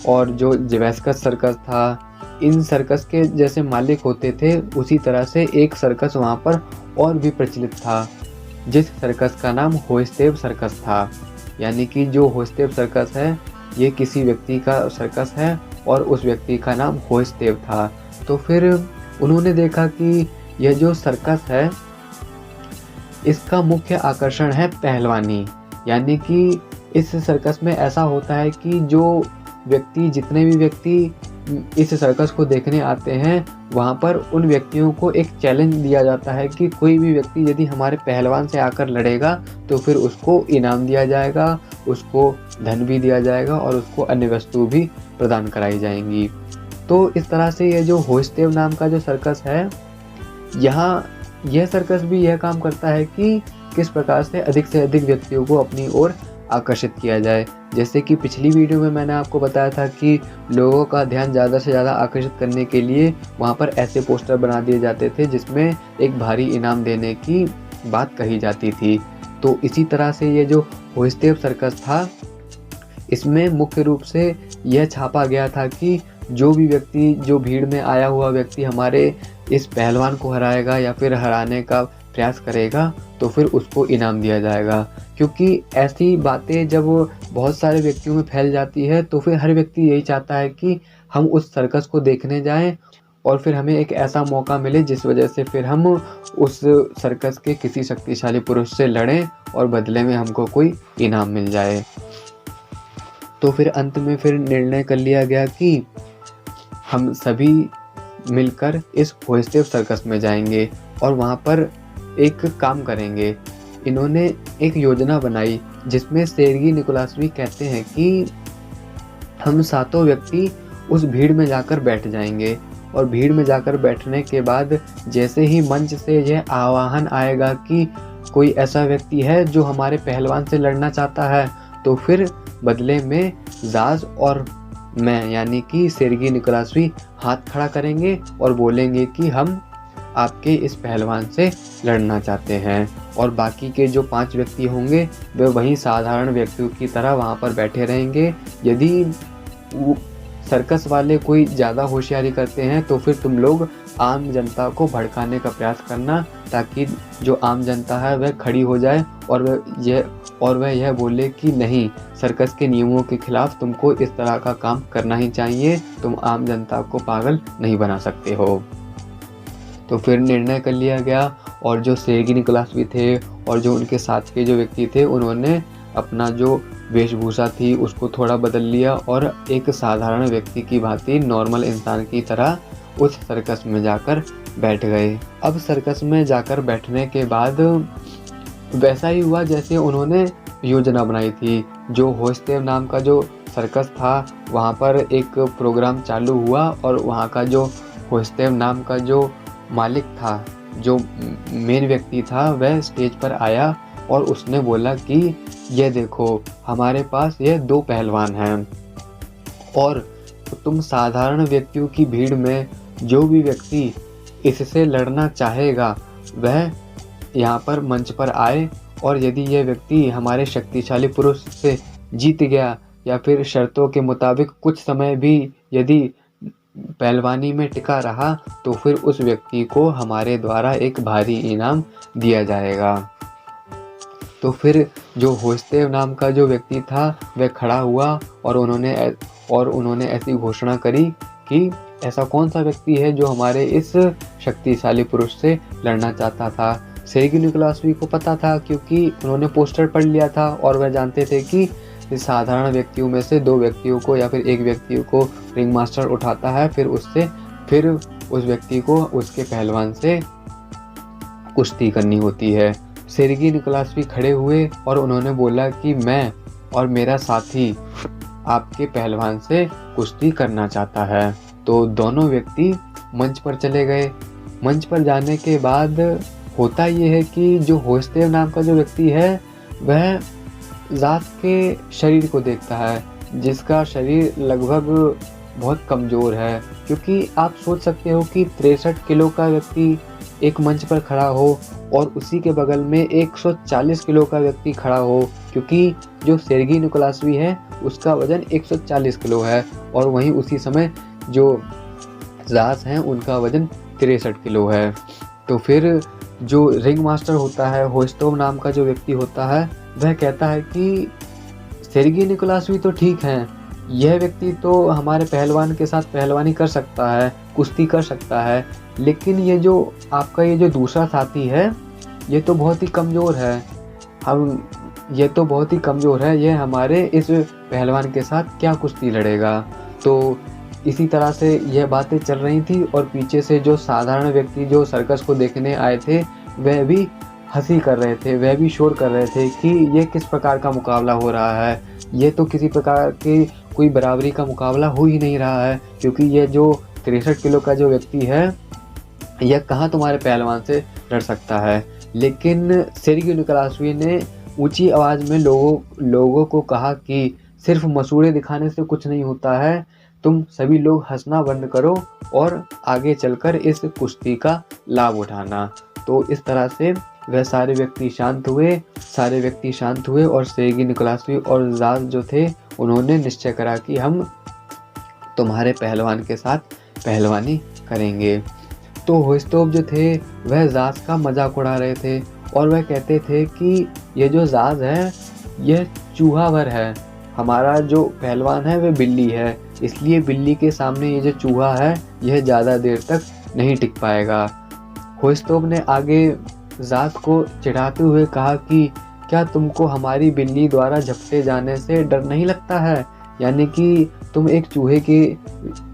और जो जेवेस्कस सर्कस था, इन सर्कस के जैसे मालिक होते थे उसी तरह से एक सर्कस वहाँ पर और भी प्रचलित था, जिस सर्कस का नाम होइस्तेव सर्कस था। यानी कि जो होइस्तेव सर्कस है ये किसी व्यक्ति का सर्कस है और उस व्यक्ति का नाम होइस्तेव था। तो फिर उन्होंने देखा कि यह जो सर्कस है इसका मुख्य आकर्षण है पहलवानी। यानी कि इस सर्कस में ऐसा होता है कि जो व्यक्ति, जितने भी व्यक्ति इस सर्कस को देखने आते हैं वहाँ पर उन व्यक्तियों को एक चैलेंज दिया जाता है कि कोई भी व्यक्ति यदि हमारे पहलवान से आकर लड़ेगा तो फिर उसको इनाम दिया जाएगा, उसको धन भी दिया जाएगा और उसको अन्य वस्तु भी प्रदान कराई जाएंगी। तो इस तरह से ये जो होइस्तेव नाम का जो सर्कस है, यहाँ यह सर्कस भी यह काम करता है कि किस प्रकार से अधिक व्यक्तियों को अपनी ओर आकर्षित किया जाए। जैसे कि पिछली वीडियो में मैंने आपको बताया था कि लोगों का ध्यान ज़्यादा से ज़्यादा आकर्षित करने के लिए वहाँ पर ऐसे पोस्टर बना दिए जाते थे जिसमें एक भारी इनाम देने की बात कही जाती थी। तो इसी तरह से ये जो होइस्तेव सर्कस था इसमें मुख्य रूप से यह छापा गया था कि जो भी व्यक्ति, जो भीड़ में आया हुआ व्यक्ति हमारे इस पहलवान को हराएगा या फिर हराने का प्रयास करेगा तो फिर उसको इनाम दिया जाएगा। क्योंकि ऐसी बातें जब बहुत सारे व्यक्तियों में फैल जाती है तो फिर हर व्यक्ति यही चाहता है कि हम उस सर्कस को देखने जाएं और फिर हमें एक ऐसा मौका मिले जिस वजह से फिर हम उस सर्कस के किसी शक्तिशाली पुरुष से लड़ें और बदले में हमको कोई इनाम मिल जाए। तो फिर अंत में फिर निर्णय कर लिया गया कि हम सभी मिलकर इस होइस्तेव सर्कस में जाएंगे और वहाँ पर एक काम करेंगे। इन्होंने एक योजना बनाई जिसमें सेर्गी निकोलासवी कहते हैं कि हम 7 व्यक्ति उस भीड़ में जाकर बैठ जाएंगे और भीड़ में जाकर बैठने के बाद जैसे ही मंच से यह आह्वान आएगा कि कोई ऐसा व्यक्ति है जो हमारे पहलवान से लड़ना चाहता है, तो फिर बदले में ज़ास और मैं यानी कि सेर्गी निकोलासवी हाथ खड़ा करेंगे और बोलेंगे कि हम आपके इस पहलवान से लड़ना चाहते हैं। और बाकी के जो 5 व्यक्ति होंगे वे वहीं साधारण व्यक्तियों की तरह वहाँ पर बैठे रहेंगे। यदि सर्कस वाले कोई ज़्यादा होशियारी करते हैं तो फिर तुम लोग आम जनता को भड़काने का प्रयास करना, ताकि जो आम जनता है वह खड़ी हो जाए और वह यह बोले कि नहीं, सर्कस के नियमों के खिलाफ तुमको इस तरह का काम करना ही चाहिए, तुम आम जनता को पागल नहीं बना सकते हो। तो फिर निर्णय कर लिया गया और जो सेर्गी निकोलासवी थे और जो उनके साथ के जो व्यक्ति थे उन्होंने अपना जो वेशभूषा थी उसको थोड़ा बदल लिया और एक साधारण व्यक्ति की भांति नॉर्मल इंसान की तरह उस सर्कस में जाकर बैठ गए। अब सर्कस में जाकर बैठने के बाद वैसा ही हुआ जैसे उन्होंने योजना बनाई थी। जो होस्टेव नाम का जो सर्कस था वहाँ पर एक प्रोग्राम चालू हुआ और वहाँ का जो होस्टेव नाम का जो मालिक था, जो मेन व्यक्ति था, वह स्टेज पर आया और उसने बोला कि ये देखो हमारे पास ये 2 पहलवान हैं और तुम साधारण व्यक्तियों की भीड़ में जो भी व्यक्ति इससे लड़ना चाहेगा वह यहाँ पर मंच पर आए और यदि यह व्यक्ति हमारे शक्तिशाली पुरुष से जीत गया या फिर शर्तों के मुताबिक कुछ समय भी यदि पहलवानी में टिका रहा तो फिर उस व्यक्ति को हमारे द्वारा एक भारी इनाम दिया जाएगा। तो फिर जो होस्टेव नाम का जो व्यक्ति था वह खड़ा हुआ और उन्होंने ऐसी घोषणा करी कि ऐसा कौन सा व्यक्ति है जो हमारे इस शक्तिशाली पुरुष से लड़ना चाहता था। सेर्गी निकोलासवी को पता था क्योंकि उन्होंने पोस्टर पढ़ लिया था और वह जानते थे कि साधारण व्यक्तियों में से 2 व्यक्तियों को या फिर एक व्यक्ति को रिंग मास्टर उठाता है, फिर उस व्यक्ति को उसके पहलवान से कुश्ती करनी होती है। सेर्गी निकोलासवी खड़े हुए और उन्होंने बोला कि मैं और मेरा साथी आपके पहलवान से कुश्ती करना चाहता है। तो दोनों व्यक्ति मंच पर चले गए। मंच पर जाने के बाद होता ये है कि जो होस्टेव नाम का जो व्यक्ति है वह ज़ात के शरीर को देखता है, जिसका शरीर लगभग बहुत कमज़ोर है, क्योंकि आप सोच सकते हो कि 63 किलो का व्यक्ति एक मंच पर खड़ा हो और उसी के बगल में 140 किलो का व्यक्ति खड़ा हो, क्योंकि जो सेर्गी निकोलासवी है उसका वजन 140 किलो है और वहीं उसी समय जो ज़ास हैं उनका वजन 63 किलो है। तो फिर जो रिंग मास्टर होता है, होस्टोव नाम का जो व्यक्ति होता है, वह कहता है कि सेर्गी निकोलासवी तो ठीक हैं, यह व्यक्ति तो हमारे पहलवान के साथ पहलवानी कर सकता है, कुश्ती कर सकता है, लेकिन ये जो आपका ये जो दूसरा साथी है ये तो बहुत ही कमज़ोर है, ये हमारे इस पहलवान के साथ क्या कुश्ती लड़ेगा। तो इसी तरह से यह बातें चल रही थी और पीछे से जो साधारण व्यक्ति जो सर्कस को देखने आए थे वह भी हंसी कर रहे थे, वह भी शोर कर रहे थे कि ये किस प्रकार का मुकाबला हो रहा है, ये तो किसी प्रकार की कोई बराबरी का मुकाबला हो ही नहीं रहा है, क्योंकि ये जो 63 किलो का जो व्यक्ति है यह कहाँ तुम्हारे पहलवान से लड़ सकता है। लेकिन सेर्गी निकोलासवी ने ऊंची आवाज़ में लोगों को कहा कि सिर्फ मसूड़े दिखाने से कुछ नहीं होता है, तुम सभी लोग हंसना बंद करो और आगे चलकर इस कुश्ती का लाभ उठाना। तो इस तरह से वह सारे व्यक्ति शांत हुए और सेर्गी निकोलासवी और ज़ास जो थे उन्होंने निश्चय करा कि हम तुम्हारे पहलवान के साथ पहलवानी करेंगे। तो होस्टोव जो थे वह ज़ास का मजाक उड़ा रहे थे और वह कहते थे कि ये जो ज़ास है यह चूहा भर है, हमारा जो पहलवान है वह बिल्ली है, इसलिए बिल्ली के सामने ये जो चूहा है यह ज़्यादा देर तक नहीं टिक पाएगा। होस्टोव ने आगे ज़ास को चिढ़ाते हुए कहा कि क्या तुमको हमारी बिल्ली द्वारा झपटे जाने से डर नहीं लगता है, यानी कि तुम एक चूहे की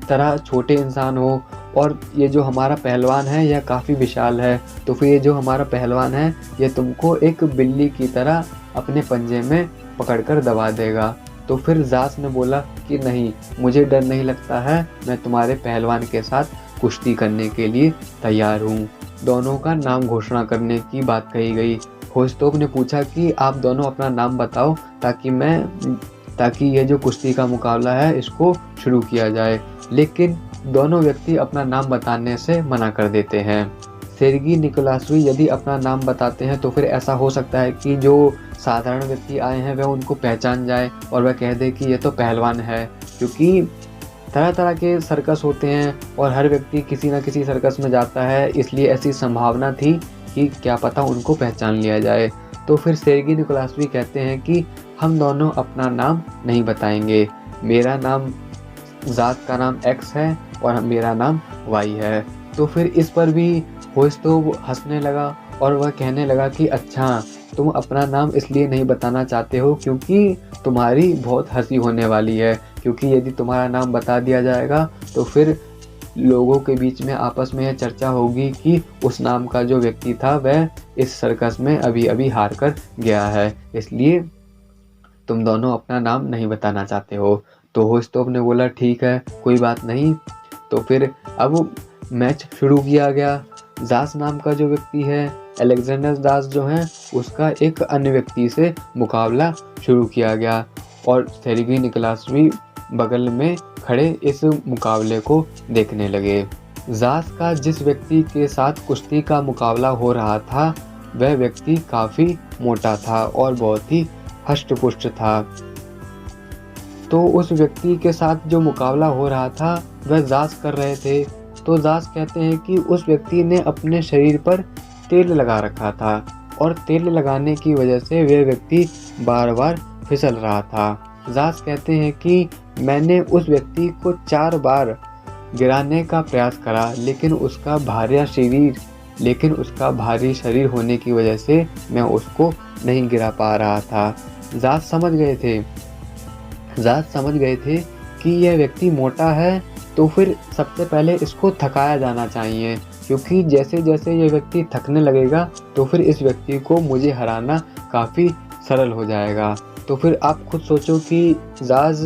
तरह छोटे इंसान हो और ये जो हमारा पहलवान है यह काफ़ी विशाल है, तो फिर ये जो हमारा पहलवान है ये तुमको एक बिल्ली की तरह अपने पंजे में पकड़कर दबा देगा। तो फिर ज़ास ने बोला कि नहीं, मुझे डर नहीं लगता है, मैं तुम्हारे पहलवान के साथ कुश्ती करने के लिए तैयार हूँ। दोनों का नाम घोषणा करने की बात कही गई। होस्टोव ने पूछा कि आप दोनों अपना नाम बताओ ताकि ये जो कुश्ती का मुकाबला है इसको शुरू किया जाए, लेकिन दोनों व्यक्ति अपना नाम बताने से मना कर देते हैं। सेर्गी निकोलासवी यदि अपना नाम बताते हैं तो फिर ऐसा हो सकता है कि जो साधारण व्यक्ति आए हैं वह उनको पहचान जाए और वह कह दे कि ये तो पहलवान है, क्योंकि तरह तरह के सर्कस होते हैं और हर व्यक्ति किसी न किसी सर्कस में जाता है, इसलिए ऐसी संभावना थी कि क्या पता उनको पहचान लिया जाए। तो फिर सेर्गी निकोलासवी कहते हैं कि हम दोनों अपना नाम नहीं बताएंगे, मेरा नाम ज़ात का नाम X है और मेरा नाम Y है। तो फिर इस पर भी होस्टोव हंसने लगा और वह कहने लगा कि अच्छा, तुम अपना नाम इसलिए नहीं बताना चाहते हो क्योंकि तुम्हारी बहुत हंसी होने वाली है, क्योंकि यदि तुम्हारा नाम बता दिया जाएगा तो फिर लोगों के बीच में आपस में यह चर्चा होगी कि उस नाम का जो व्यक्ति था वह इस सर्कस में अभी अभी हार कर गया है, इसलिए तुम दोनों अपना नाम नहीं बताना चाहते हो। तो होस्टोप ने बोला ठीक है, कोई बात नहीं। तो फिर अब मैच शुरू किया गया। जास नाम का जो व्यक्ति है, अलेक्जेंडर जास जो है, उसका एक अन्य व्यक्ति से मुकाबला शुरू किया गया और सेर्गेई निकोलास भी बगल में खड़े इस मुकाबले को देखने लगे। जास का जिस व्यक्ति के साथ कुश्ती का मुकाबला हो रहा था वह व्यक्ति काफ़ी मोटा था और बहुत ही हष्ट-पुष्ट था। तो उस व्यक्ति के साथ जो मुकाबला हो रहा था वह जास कर रहे थे। तो जास कहते हैं कि उस व्यक्ति ने अपने शरीर पर तेल लगा रखा था और तेल लगाने की वजह से वह व्यक्ति बार बार फिसल रहा था। जास कहते हैं कि मैंने उस व्यक्ति को 4 बार गिराने का प्रयास करा, लेकिन उसका भारी शरीर होने की वजह से मैं उसको नहीं गिरा पा रहा था। जास समझ गए थे कि यह व्यक्ति मोटा है, तो फिर सबसे पहले इसको थकाया जाना चाहिए, क्योंकि जैसे जैसे ये व्यक्ति थकने लगेगा तो फिर इस व्यक्ति को मुझे हराना काफ़ी सरल हो जाएगा। तो फिर आप खुद सोचो कि जास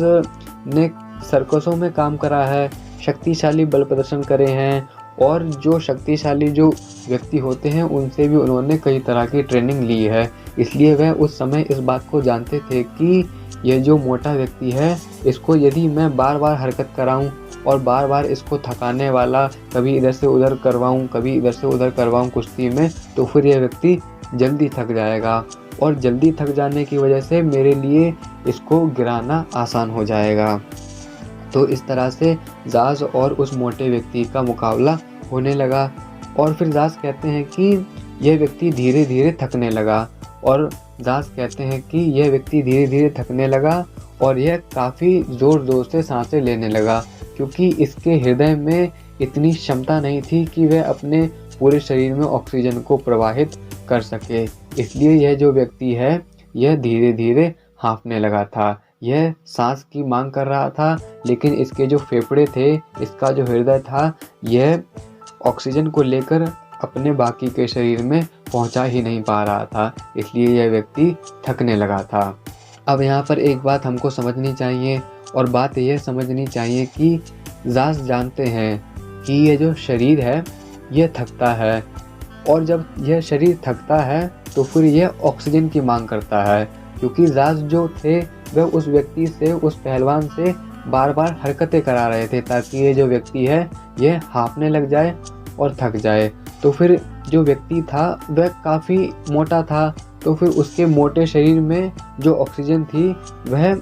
ने सर्कसों में काम करा है, शक्तिशाली बल प्रदर्शन करे हैं और जो शक्तिशाली जो व्यक्ति होते हैं उनसे भी उन्होंने कई तरह की ट्रेनिंग ली है, इसलिए वह उस समय इस बात को जानते थे कि यह जो मोटा व्यक्ति है इसको यदि मैं बार बार हरकत कराऊं और बार बार इसको थकाने वाला कभी इधर से उधर करवाऊं कभी इधर से उधर करवाऊं कुश्ती में, तो फिर यह व्यक्ति जल्दी थक जाएगा और जल्दी थक जाने की वजह से मेरे लिए इसको गिराना आसान हो जाएगा। तो इस तरह से जास और उस मोटे व्यक्ति का मुकाबला होने लगा और फिर जास कहते हैं कि यह व्यक्ति धीरे धीरे थकने लगा और यह काफ़ी ज़ोर ज़ोर से सांसें लेने लगा, क्योंकि इसके हृदय में इतनी क्षमता नहीं थी कि वह अपने पूरे शरीर में ऑक्सीजन को प्रवाहित कर सके। इसलिए यह जो व्यक्ति है यह धीरे धीरे हाँफने लगा था। यह सांस की मांग कर रहा था, लेकिन इसके जो फेफड़े थे, इसका जो हृदय था, यह ऑक्सीजन को लेकर अपने बाकी के शरीर में पहुंचा ही नहीं पा रहा था, इसलिए यह व्यक्ति थकने लगा था। अब यहाँ पर एक बात हमको समझनी चाहिए और बात यह समझनी चाहिए कि जास जानते हैं कि यह जो शरीर है यह थकता है और जब यह शरीर थकता है तो फिर यह ऑक्सीजन की मांग करता है, क्योंकि जास जो थे वह उस व्यक्ति से, उस पहलवान से बार बार हरकतें करा रहे थे ताकि ये जो व्यक्ति है यह हाँफने लग जाए और थक जाए। तो फिर जो व्यक्ति था वह काफ़ी मोटा था, तो फिर उसके मोटे शरीर में जो ऑक्सीजन थी वह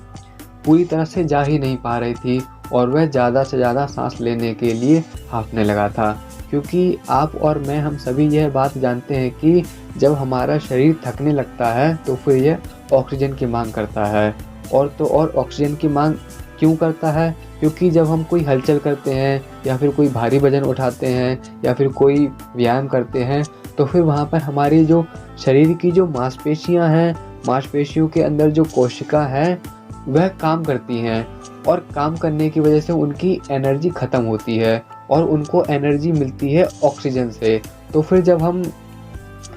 पूरी तरह से जा ही नहीं पा रही थी और वह ज़्यादा से ज़्यादा सांस लेने के लिए हाँफने लगा था। क्योंकि आप और मैं, हम सभी यह बात जानते हैं कि जब हमारा शरीर थकने लगता है तो फिर यह ऑक्सीजन की मांग करता है और ऑक्सीजन की मांग क्यों करता है? क्योंकि जब हम कोई हलचल करते हैं या फिर कोई भारी वजन उठाते हैं या फिर कोई व्यायाम करते हैं तो फिर वहाँ पर हमारी जो शरीर की जो मांसपेशियाँ हैं, मांसपेशियों के अंदर जो कोशिका है वह काम करती हैं और काम करने की वजह से उनकी एनर्जी ख़त्म होती है और उनको एनर्जी मिलती है ऑक्सीजन से। तो फिर जब हम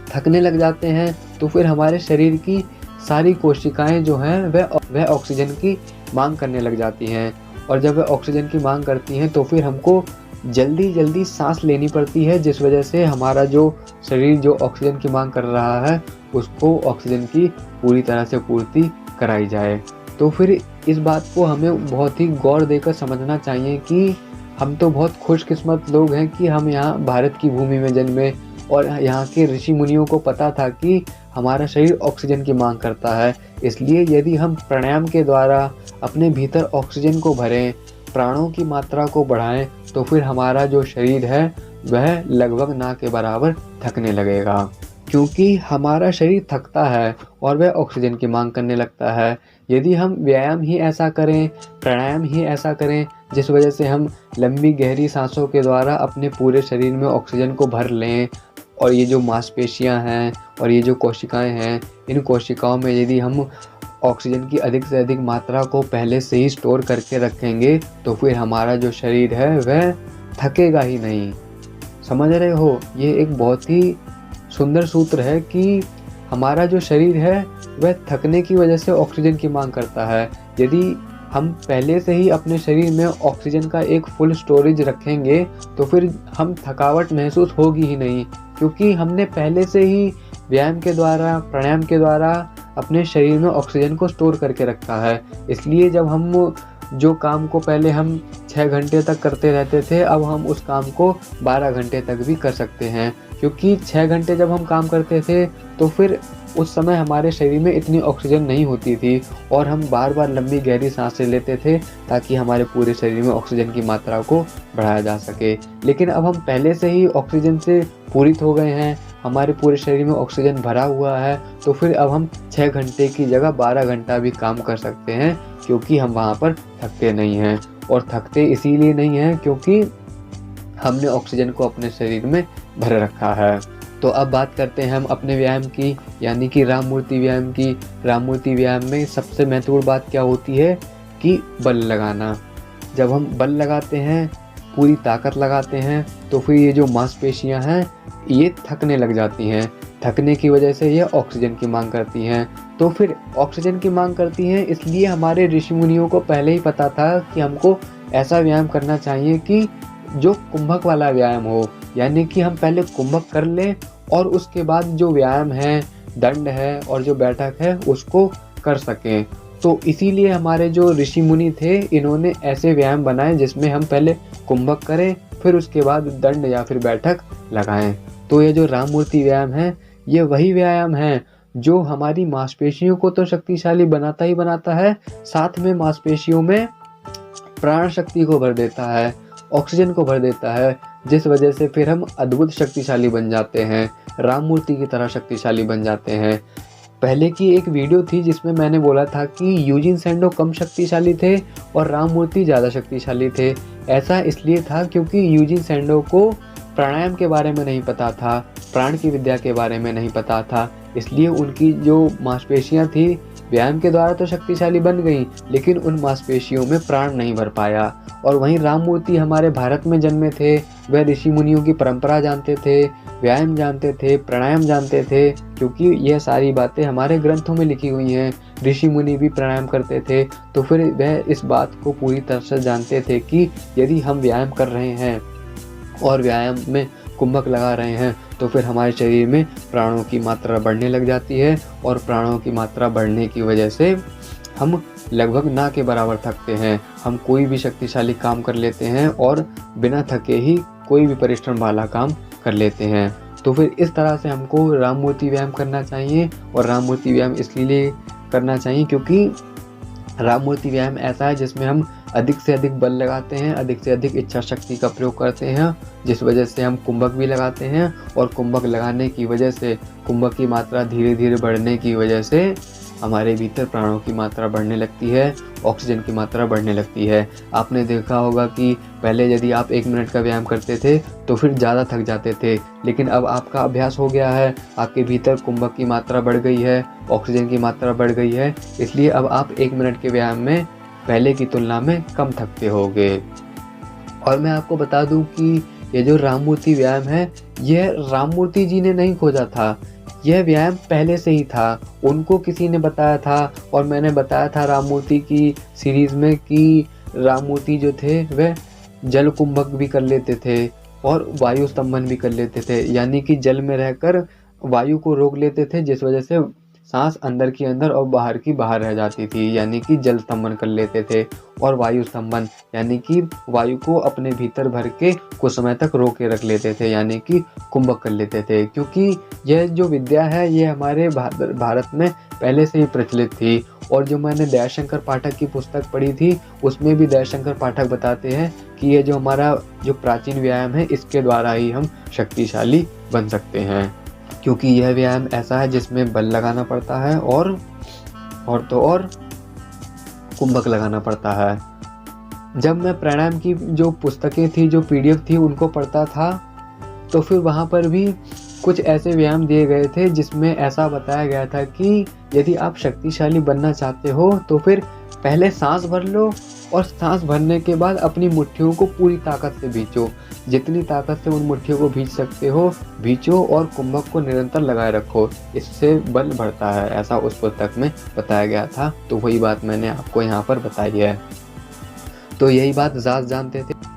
थकने लग जाते हैं तो फिर हमारे शरीर की सारी कोशिकाएं जो हैं वह ऑक्सीजन की मांग करने लग जाती हैं और जब वह ऑक्सीजन की मांग करती हैं तो फिर हमको जल्दी सांस लेनी पड़ती है, जिस वजह से हमारा जो शरीर जो ऑक्सीजन की मांग कर रहा है उसको ऑक्सीजन की पूरी तरह से पूर्ति कराई जाए। तो फिर इस बात को हमें बहुत ही गौर देकर समझना चाहिए कि हम तो बहुत खुशकिस्मत लोग हैं कि हम यहाँ भारत की भूमि में जन्मे और यहाँ के ऋषि मुनियों को पता था कि हमारा शरीर ऑक्सीजन की मांग करता है। इसलिए यदि हम प्राणायाम के द्वारा अपने भीतर ऑक्सीजन को भरें, प्राणों की मात्रा को बढ़ाएं, तो फिर हमारा जो शरीर है वह लगभग ना के बराबर थकने लगेगा, क्योंकि हमारा शरीर थकता है और वह ऑक्सीजन की मांग करने लगता है। यदि हम व्यायाम ही ऐसा करें, प्राणायाम ही ऐसा करें जिस वजह से हम लंबी गहरी सांसों के द्वारा अपने पूरे शरीर में ऑक्सीजन को भर लें और ये जो मांसपेशियां हैं और ये जो कोशिकाएं हैं, इन कोशिकाओं में यदि हम ऑक्सीजन की अधिक से अधिक मात्रा को पहले से ही स्टोर करके रखेंगे तो फिर हमारा जो शरीर है वह थकेगा ही नहीं। समझ रहे हो? ये एक बहुत ही सुंदर सूत्र है कि हमारा जो शरीर है वह थकने की वजह से ऑक्सीजन की मांग करता है। यदि हम पहले से ही अपने शरीर में ऑक्सीजन का एक फुल स्टोरेज रखेंगे तो फिर हम थकावट महसूस होगी ही नहीं, क्योंकि हमने पहले से ही व्यायाम के द्वारा, प्राणायाम के द्वारा अपने शरीर में ऑक्सीजन को स्टोर करके रखा है। इसलिए जब हम जो काम को पहले हम 6 घंटे तक करते रहते थे, अब हम उस काम को 12 घंटे तक भी कर सकते हैं, क्योंकि 6 घंटे जब हम काम करते थे तो फिर उस समय हमारे शरीर में इतनी ऑक्सीजन नहीं होती थी और हम बार बार लंबी गहरी सांसें लेते थे ताकि हमारे पूरे शरीर में ऑक्सीजन की मात्रा को बढ़ाया जा सके। लेकिन अब हम पहले से ही ऑक्सीजन से पूरित हो गए हैं, हमारे पूरे शरीर में ऑक्सीजन भरा हुआ है, तो फिर अब हम 6 घंटे की जगह 12 घंटा भी काम कर सकते हैं, क्योंकि हम वहाँ पर थकते नहीं हैं। और थकते इसीलिए नहीं हैं क्योंकि हमने ऑक्सीजन को अपने शरीर में भर रखा है। तो अब बात करते हैं हम अपने व्यायाम की, यानी कि राम मूर्ति व्यायाम की। राम मूर्ति व्यायाम में सबसे महत्वपूर्ण बात क्या होती है कि बल लगाना। जब हम बल लगाते हैं, पूरी ताकत लगाते हैं, तो फिर ये जो मांसपेशियां हैं ये थकने लग जाती हैं। थकने की वजह से ये ऑक्सीजन की मांग करती हैं। तो फिर ऑक्सीजन की मांग करती हैं, इसलिए हमारे ऋषि मुनियों को पहले ही पता था कि हमको ऐसा व्यायाम करना चाहिए कि जो कुंभक वाला व्यायाम हो, यानी कि हम पहले कुंभक कर लें और उसके बाद जो व्यायाम है, दंड है और जो बैठक है उसको कर सकें। तो इसीलिए हमारे जो ऋषि मुनि थे, इन्होंने ऐसे व्यायाम बनाए जिसमें हम पहले कुंभक करें, फिर उसके बाद दंड या फिर बैठक लगाएं। तो ये जो राम मूर्ति व्यायाम है, ये वही व्यायाम है जो हमारी मांसपेशियों को तो शक्तिशाली बनाता ही बनाता है, साथ में मांसपेशियों में प्राण शक्ति को भर देता है, ऑक्सीजन को भर देता है, जिस वजह से फिर हम अद्भुत शक्तिशाली बन जाते हैं, राम मूर्ति की तरह शक्तिशाली बन जाते हैं। पहले की एक वीडियो थी जिसमें मैंने बोला था कि यूजिन सैंडो कम शक्तिशाली थे और राम मूर्ति ज़्यादा शक्तिशाली थे। ऐसा इसलिए था क्योंकि यूजिन सैंडो को प्राणायाम के बारे में नहीं पता था, प्राण की विद्या के बारे में नहीं पता था, इसलिए उनकी जो मांसपेशियां थी व्यायाम के द्वारा तो शक्तिशाली बन गई, लेकिन उन मांसपेशियों में प्राण नहीं भर पाया। और वहीं राम मूर्ति हमारे भारत में जन्मे थे, वह ऋषि मुनियों की परंपरा जानते थे, व्यायाम जानते थे, प्राणायाम जानते थे, क्योंकि यह सारी बातें हमारे ग्रंथों में लिखी हुई हैं। ऋषि मुनि भी प्राणायाम करते थे, तो फिर वह इस बात को पूरी तरह से जानते थे कि यदि हम व्यायाम कर रहे हैं और व्यायाम में कुंभक लगा रहे हैं तो फिर हमारे शरीर में प्राणों की मात्रा बढ़ने लग जाती है, और प्राणों की मात्रा बढ़ने की वजह से हम लगभग ना के बराबर थकते हैं। हम कोई भी शक्तिशाली काम कर लेते हैं और बिना थके ही कोई भी परिश्रम वाला काम कर लेते हैं। तो फिर इस तरह से हमको राम मूर्ति व्यायाम करना चाहिए, और राम मूर्ति व्यायाम इसलिए करना चाहिए क्योंकि राम मूर्ति व्यायाम ऐसा है जिसमें हम अधिक से अधिक बल लगाते हैं, अधिक से अधिक इच्छा शक्ति का प्रयोग करते हैं, जिस वजह से हम कुंभक भी लगाते हैं, और कुंभक लगाने की वजह से, कुंभक की मात्रा धीरे धीरे बढ़ने की वजह से हमारे भीतर प्राणों की मात्रा बढ़ने लगती है, ऑक्सीजन की मात्रा बढ़ने लगती है। आपने देखा होगा कि पहले यदि आप 1 मिनट का व्यायाम करते थे तो फिर ज़्यादा थक जाते थे, लेकिन अब आपका अभ्यास हो गया है, आपके भीतर कुंभक की मात्रा बढ़ गई है, ऑक्सीजन की मात्रा बढ़ गई है, इसलिए अब आप 1 मिनट के व्यायाम में पहले की तुलना में कम थकते होगे। और मैं आपको बता दूं कि ये जो राम मूर्ति व्यायाम है, यह राम मूर्ति जी ने नहीं खोजा था, यह व्यायाम पहले से ही था, उनको किसी ने बताया था। और मैंने बताया था राम मूर्ति की सीरीज़ में कि राम मूर्ति जो थे वह जल कुंभक भी कर लेते थे और वायु स्तंभन भी कर लेते थे, यानी कि जल में रहकर वायु को रोक लेते थे, जिस वजह से सांस अंदर की अंदर और बाहर की बाहर रह जाती थी, यानी कि जल स्तंभन कर लेते थे। और वायु स्तंभन यानी कि वायु को अपने भीतर भर के कुछ समय तक रोक के रख लेते थे, यानी कि कुंभक कर लेते थे। क्योंकि यह जो विद्या है ये हमारे भारत में पहले से ही प्रचलित थी। और जो मैंने दयाशंकर पाठक की पुस्तक पढ़ी थी, उसमें भी दयाशंकर पाठक बताते हैं कि ये जो हमारा जो प्राचीन व्यायाम है, इसके द्वारा ही हम शक्तिशाली बन सकते हैं, क्योंकि यह व्यायाम ऐसा है जिसमें बल लगाना पड़ता है और कुंभक लगाना पड़ता है। जब मैं प्राणायाम की जो पुस्तकें थी, जो PDF थी, उनको पढ़ता था, तो फिर वहाँ पर भी कुछ ऐसे व्यायाम दिए गए थे जिसमें ऐसा बताया गया था कि यदि आप शक्तिशाली बनना चाहते हो तो फिर पहले सांस भर लो और सांस भरने के बाद अपनी मुट्ठियों को पूरी ताकत से भींचो। जितनी ताकत से उन मुट्ठियों को भींच सकते हो भींचो और कुंभक को निरंतर लगाए रखो, इससे बल बढ़ता है, ऐसा उस पुस्तक में बताया गया था। तो वही बात मैंने आपको यहाँ पर बताई है। तो यही बात ज़ास जानते थे।